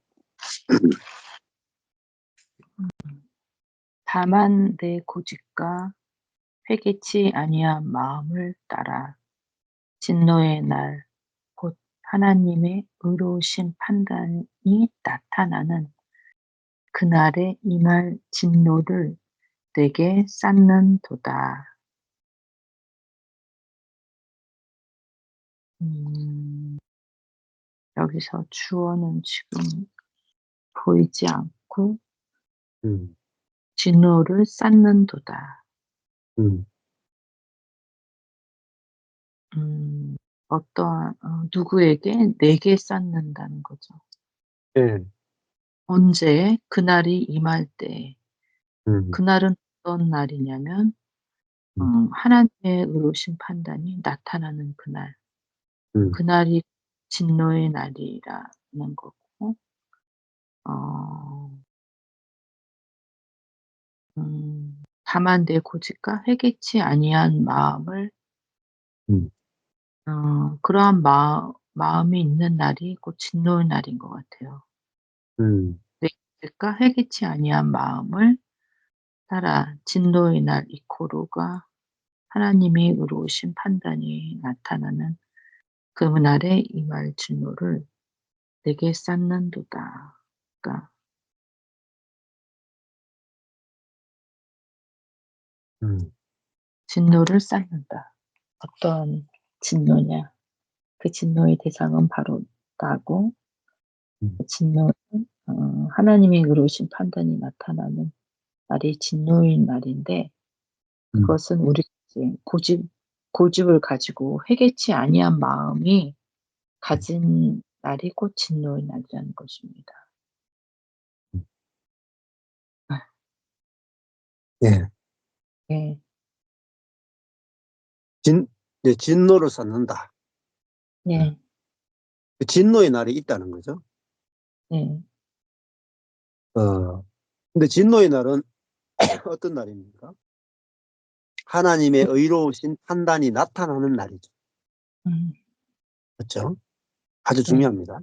다만 내 고집과 회개치 아니한 마음을 따라 진노의 날 곧 하나님의 의로우신 판단이 나타나는 그날에 임할 진노를 내게 쌓는도다. 여기서 주어는 지금 보이지 않고 음, 진노를 쌓는도다. 음, 어떠한 누구에게 내게 쌓는다는 거죠. 예, 언제 그날이 임할 때 음, 그날은 어떤 날이냐면 음, 하나님의 의로우신 판단이 나타나는 그날. 음, 그날이 진노의 날이라는 거고 어 다만 내 고집과 회개치 아니한 마음을 음, 그러한 마음이 있는 날이 곧 진노의 날인 것 같아요. 음, 내 고집과 회개치 아니한 마음을 따라 진노의 날 이코로가 하나님의 의로우신 판단이 나타나는 그날에 임할 진노를 내게 쌓는도다. 그러니까 음, 진노를 쌓는다. 어떤 진노냐? 그 진노의 대상은 바로 나고 그 진노는 하나님의 의로우신 판단이 나타나는 날이 진노의 날인데 음, 그것은 우리 이제 고집을 가지고 회개치 아니한 마음이 가진 날이 곧 진노의 날이라는 것입니다. 아, 예. 네. 네, 진노를 쌓는다. 네. 그 진노의 날이 있다는 거죠. 네. 어, 근데 진노의 날은 어떤 날입니까? 하나님의 의로우신 판단이 나타나는 날이죠. 그렇죠? 아주 네. 중요합니다.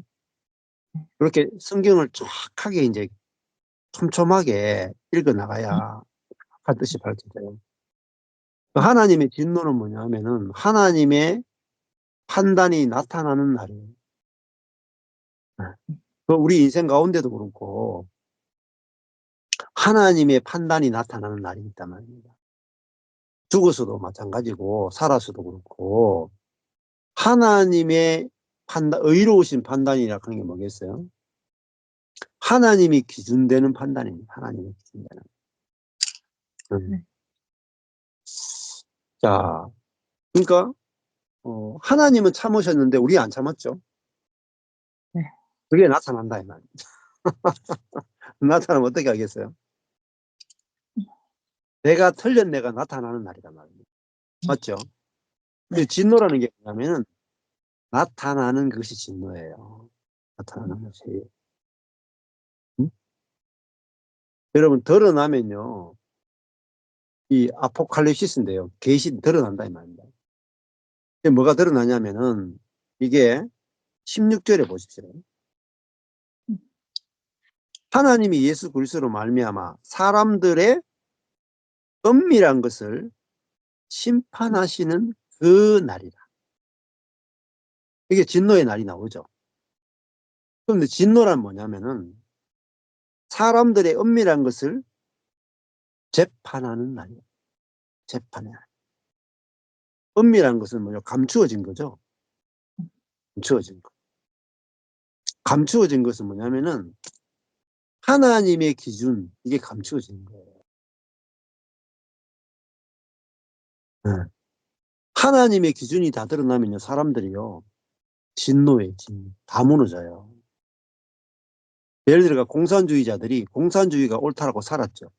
그렇게 성경을 정확하게 이제 촘촘하게 읽어 나가야 할 뜻이 밝혀져요. 그 하나님의 진노는 뭐냐 하면은 하나님의 판단이 나타나는 날이에요. 네. 그 우리 인생 가운데도 그렇고 하나님의 판단이 나타나는 날이 있단 말입니다. 죽어서도 마찬가지고 살아서도 그렇고 하나님의 판단, 의로우신 판단이라 하는 게 뭐겠어요? 하나님이 기준되는 판단입니다. 하나님이 기준되는. 네. 자, 그러니까 하나님은 참으셨는데 우리 안 참았죠. 네. 그게 나타난다 이 말이에요. 나타나면 어떻게 하겠어요? 내가 틀린 내가 나타나는 날이란 말입니다. 맞죠? 네. 진노라는 게 뭐냐면은 나타나는 것이 진노예요. 나타나는 것이. 응? 여러분 드러나면요. 이 아포칼립시스인데요. 계시 드러난다 이 말입니다. 이게 뭐가 드러나냐면은 이게 16절에 보십시오. 하나님이 예수 그리스도로 말미암아 사람들의 은밀한 것을 심판하시는 그 날이라. 이게 진노의 날이 나오죠. 그런데 진노란 뭐냐면은 사람들의 은밀한 것을 재판하는 날이에요. 재판의 날. 은밀한 것은 뭐죠? 감추어진 거죠. 감추어진 거. 감추어진 것은 뭐냐면은 하나님의 기준, 이게 감추어진 거예요. 네. 하나님의 기준이 다 드러나면요, 사람들이요, 진노에 다 무너져요. 예를 들어 공산주의자들이 공산주의가 옳다라고 살았죠.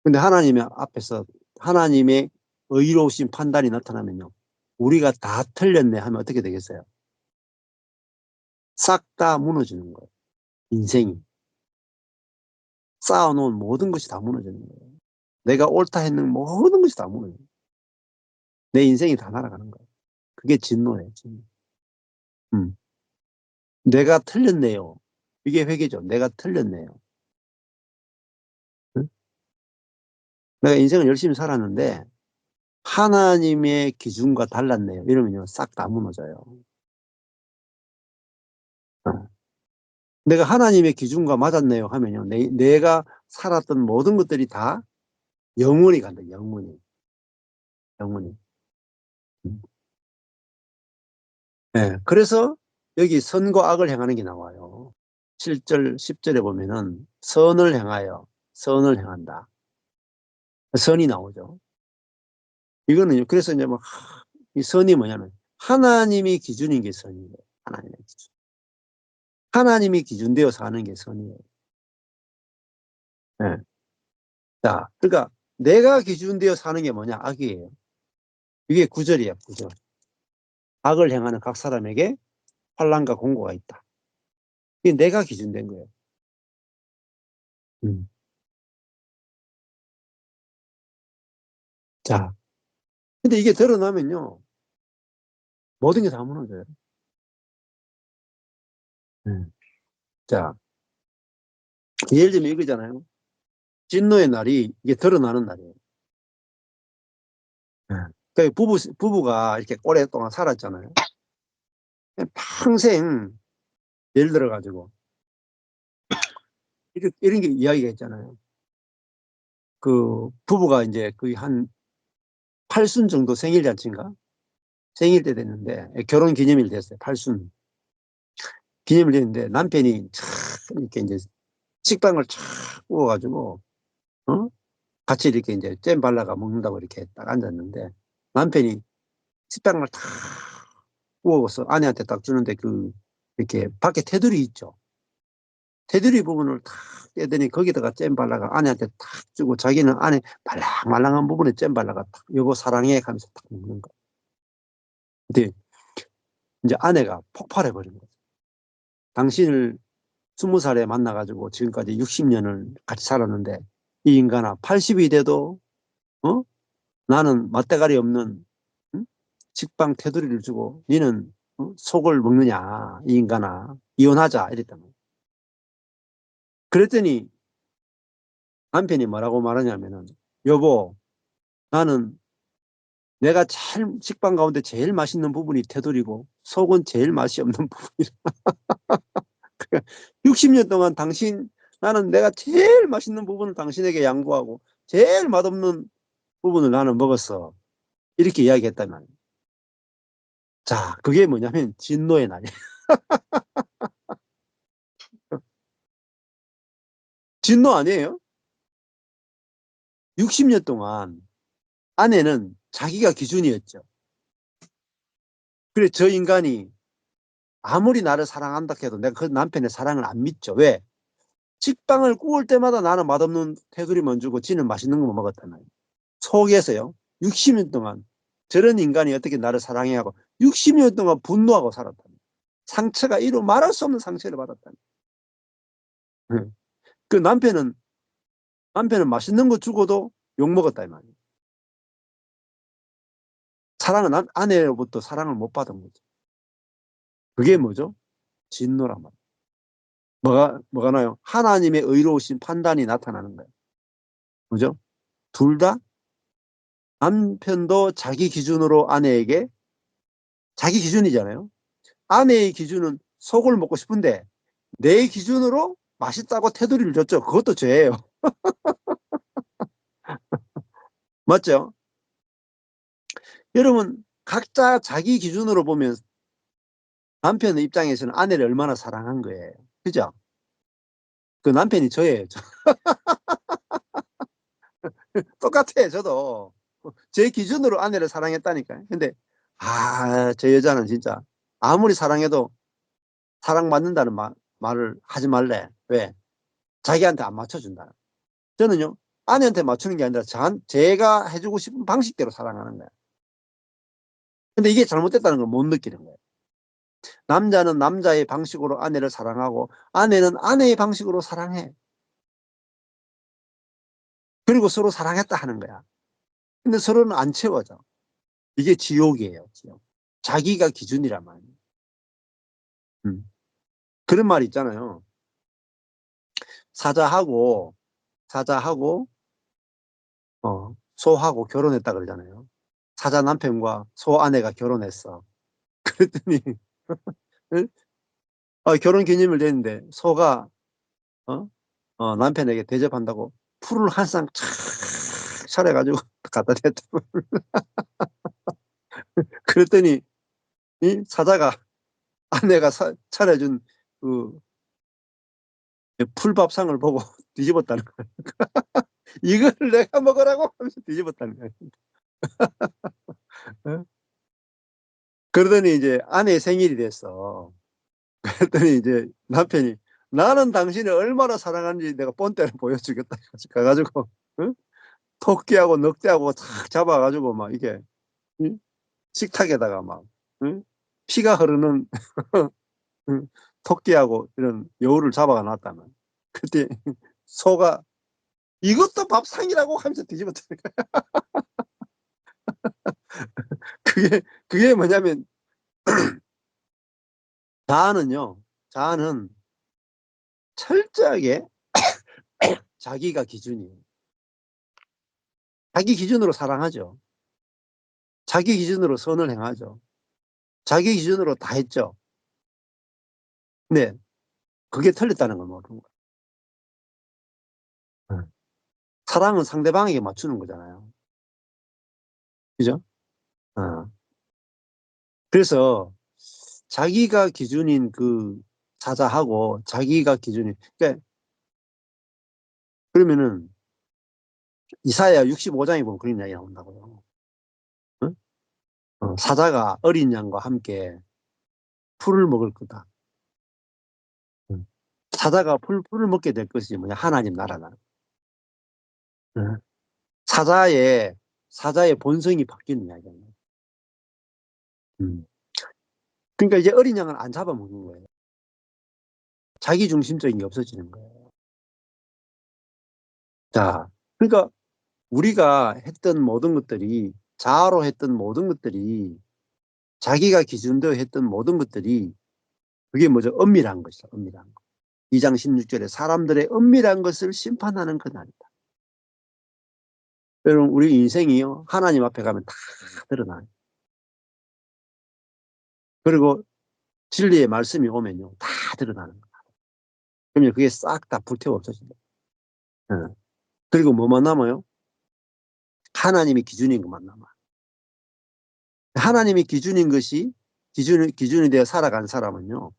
근데 하나님의 앞에서 하나님의 의로우신 판단이 나타나면요, 우리가 다 틀렸네 하면 어떻게 되겠어요? 싹 다 무너지는 거예요. 인생이. 쌓아놓은 모든 것이 다 무너지는 거예요. 내가 옳다 했는 모든 것이 다 무너져요. 내 인생이 다 날아가는 거예요. 그게 진노예요. 진노. 내가 틀렸네요. 이게 회개죠. 내가 틀렸네요. 응? 내가 인생을 열심히 살았는데 하나님의 기준과 달랐네요. 이러면요, 싹 다 무너져요. 어. 내가 하나님의 기준과 맞았네요 하면요, 내가 살았던 모든 것들이 다 영원히 간다. 영원히. 영원히. 음. 네, 그래서 여기 선과 악을 행하는 게 나와요. 7절, 10절에 보면은 선을 행하여 선을 행한다. 선이 나오죠. 이거는요, 그래서 이제 막, 이 선이 뭐냐면, 하나님이 기준인 게 선이에요. 하나님의 기준. 하나님이 기준되어 사는 게 선이에요. 네. 자, 그러니까, 내가 기준되어 사는 게 뭐냐? 악이에요. 이게 9절이에요, 9절. 악을 행하는 각 사람에게 환난과 공고가 있다. 이게 내가 기준된 거예요. 음. 자, 근데 이게 드러나면요, 모든 게 다 무너져요. 자, 예를 들면 이거잖아요. 진노의 날이 이게 드러나는 날이에요. 그러니까 부부가 이렇게 오랫동안 살았잖아요. 평생, 예를 들어가지고, 이런 게 이야기가 있잖아요. 그 부부가 이제 거의 한 8순 정도 생일잔치인가? 생일 때 됐는데, 결혼 기념일 됐어요. 8순. 기념일 됐는데, 남편이 참, 이렇게 이제 식빵을 촥 구워가지고, 어? 같이 이렇게 이제 잼 발라가 먹는다고 이렇게 딱 앉았는데, 남편이 식빵을 탁 구워서 아내한테 딱 주는데, 이렇게 밖에 테두리 있죠. 테두리 부분을 탁 떼더니 거기다가 잼 발라가 아내한테 탁 주고 자기는 안에 말랑말랑한 부분에 잼 발라가 탁 여보 사랑해 하면서 탁 먹는 거. 근데 이제 아내가 폭발해 버린 거죠. 당신을 20살에 만나가지고 지금까지 60년을 같이 살았는데 이 인간아 80이 돼도 나는 맞대가리 없는 식빵 테두리를 주고 니는 속을 먹느냐 이 인간아 이혼하자 이랬단 말이야. 그랬더니 남편이 뭐라고 말하냐면은 여보 나는 내가 제일 식빵 가운데 제일 맛있는 부분이 테두리고 속은 제일 맛이 없는 부분이라 60년 동안 나는 내가 제일 맛있는 부분을 당신에게 양보하고 제일 맛없는 부분을 나는 먹었어. 이렇게 이야기했단 말이에요. 자, 그게 뭐냐면 진노의 날이에요. 진노 아니에요? 60년 동안 아내는 자기가 기준이었죠. 그래, 저 인간이 아무리 나를 사랑한다 해도 내가 그 남편의 사랑을 안 믿죠. 왜? 식빵을 구울 때마다 나는 맛없는 테두리만 주고 지는 맛있는 것만 먹었단 말이에요. 속에서요. 60년 동안 저런 인간이 어떻게 나를 사랑해 하고 60년 동안 분노하고 살았다. 상처가 이루 말할 수 없는 상처를 받았다. 그 남편은 맛있는 거 주고도 욕 먹었다 이 말이에요. 아내로부터 사랑을 못 받은 거죠. 그게 뭐죠? 진노란 말이에요. 뭐가 나요? 하나님의 의로우신 판단이 나타나는 거예요. 그죠? 둘 다 남편도 자기 기준으로 아내에게 자기 기준이잖아요. 아내의 기준은 속을 먹고 싶은데 내 기준으로 맛있다고 테두리를 줬죠. 그것도 죄예요. 맞죠? 여러분 각자 자기 기준으로 보면 남편의 입장에서는 아내를 얼마나 사랑한 거예요. 그죠? 그 남편이 저예요. 똑같아 저도. 제 기준으로 아내를 사랑했다니까요. 근데 저 여자는 진짜 아무리 사랑해도 사랑받는다는 말을 하지 말래. 왜? 자기한테 안 맞춰준다. 저는요 아내한테 맞추는 게 아니라 제가 해주고 싶은 방식대로 사랑하는 거예요. 근데 이게 잘못됐다는 걸 못 느끼는 거예요. 남자는 남자의 방식으로 아내를 사랑하고 아내는 아내의 방식으로 사랑해. 그리고 서로 사랑했다 하는 거야. 근데 서로는 안 채워져. 이게 지옥이에요. 지옥. 자기가 기준이란 말이에요. 그런 말 있잖아요. 사자하고 소하고 결혼했다 그러잖아요. 사자 남편과 소 아내가 결혼했어. 그랬더니 결혼 기념일 됐는데 소가 남편에게 대접한다고 풀을 한 쌍 착 차려가지고 갖다 댔다. 그랬더니 이 사자가 아내가 차려준 그 풀밥상을 보고 뒤집었다는 거예요. 이걸 내가 먹으라고 하면서 뒤집었다는 거예요. 어? 그러더니 이제 아내 생일이 됐어. 그랬더니 이제 남편이 나는 당신을 얼마나 사랑하는지 내가 본때를 보여주겠다. 가가지고 토끼하고 늑대하고 탁 잡아가지고 막 이게 식탁에다가 막 피가 흐르는 토끼하고 이런 여우를 잡아가 놨다면 그때 소가 이것도 밥상이라고 하면서 뒤집었다는 거야. 그게 뭐냐면 자아는 철저하게 자기가 기준이에요. 자기 기준으로 사랑하죠. 자기 기준으로 선을 행하죠. 자기 기준으로 다 했죠. 근데 그게 틀렸다는 걸 모르는 거예요. 사랑은 상대방에게 맞추는 거잖아요. 그죠? 어. 그래서 자기가 기준인 그 사자하고 자기가 기준인 그러면은 이사야 65장에 보면 그런 이야기 나온다고요. 응? 사자가 어린 양과 함께 풀을 먹을 거다. 응. 사자가 풀을 먹게 될 것이 뭐냐? 하나님 나라다. 응. 사자의 본성이 바뀌는 이야기예요. 그러니까 이제 어린 양을 안 잡아먹는 거예요. 자기중심적인 게 없어지는 거예요. 자, 그러니까 우리가 했던 모든 것들이, 자아로 했던 모든 것들이, 자기가 기준되어 했던 모든 것들이, 그게 뭐죠? 엄밀한 것이죠. 엄밀한 것. 2장 16절에 사람들의 엄밀한 것을 심판하는 그날이다. 여러분, 우리 인생이요, 하나님 앞에 가면 다 드러나요. 그리고 진리의 말씀이 오면요, 다 드러나는 거예요. 그러면 그게 싹 다 불태워 없어진다. 그리고 뭐만 남아요? 하나님이 기준인 것만 남아. 하나님이 기준인 것이 기준이 되어 살아간 사람은요,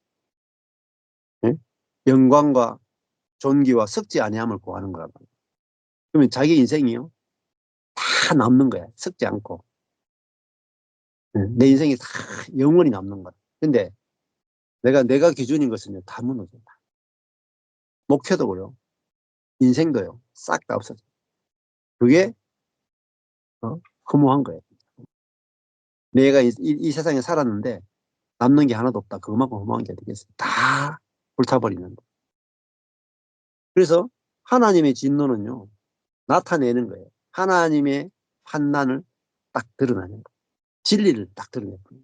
예? 영광과 존귀와 썩지 아니함을 구하는 거란 말이에요. 그러면 자기 인생이요, 다 남는 거야. 썩지 않고. 내 인생이 다 영원히 남는 거야. 근데 내가 기준인 것은요, 다 무너진다. 목표도 그래요. 인생도요, 싹 다 없어져. 그게 허무한 거예요. 내가 이 세상에 살았는데 남는 게 하나도 없다. 그것만큼 허무한 게 어디겠어요. 다 불타버리는 거예요. 그래서 하나님의 진노는요, 나타내는 거예요. 하나님의 판단을 딱 드러내는 거예요. 진리를 딱 드러내는 거예요.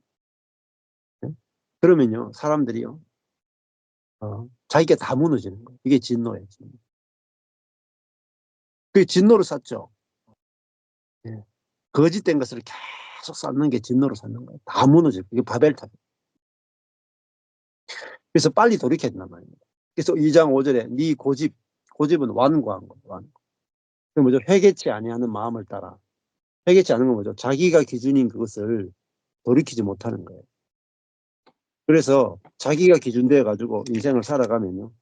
그러면요, 사람들이요, 자기가 다 무너지는 거예요. 이게 진노예요. 진노. 그게 진노를 쌓죠. 예. 거짓된 것을 계속 쌓는 게 진노를 쌓는 거예요. 다 무너져요. 이게 바벨탑이에요. 그래서 빨리 돌이켜야 된단 말입니다. 그래서 2장 5절에 네 고집은 완고한 거예요. 완고. 그 뭐죠? 회개치 아니하는 마음을 따라. 회개치 않은 건 뭐죠? 자기가 기준인 그것을 돌이키지 못하는 거예요. 그래서 자기가 기준되어 가지고 인생을 살아가면요,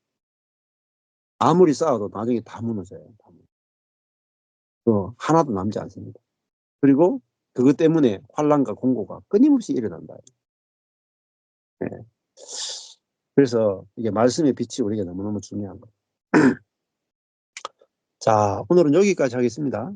아무리 쌓아도 나중에 다 무너져요. 하나도 남지 않습니다. 그리고 그것 때문에 환난과 공고가 끊임없이 일어난다. 네. 그래서 이게 말씀의 빛이 우리에게 너무너무 중요한 거예요. 자, 오늘은 여기까지 하겠습니다.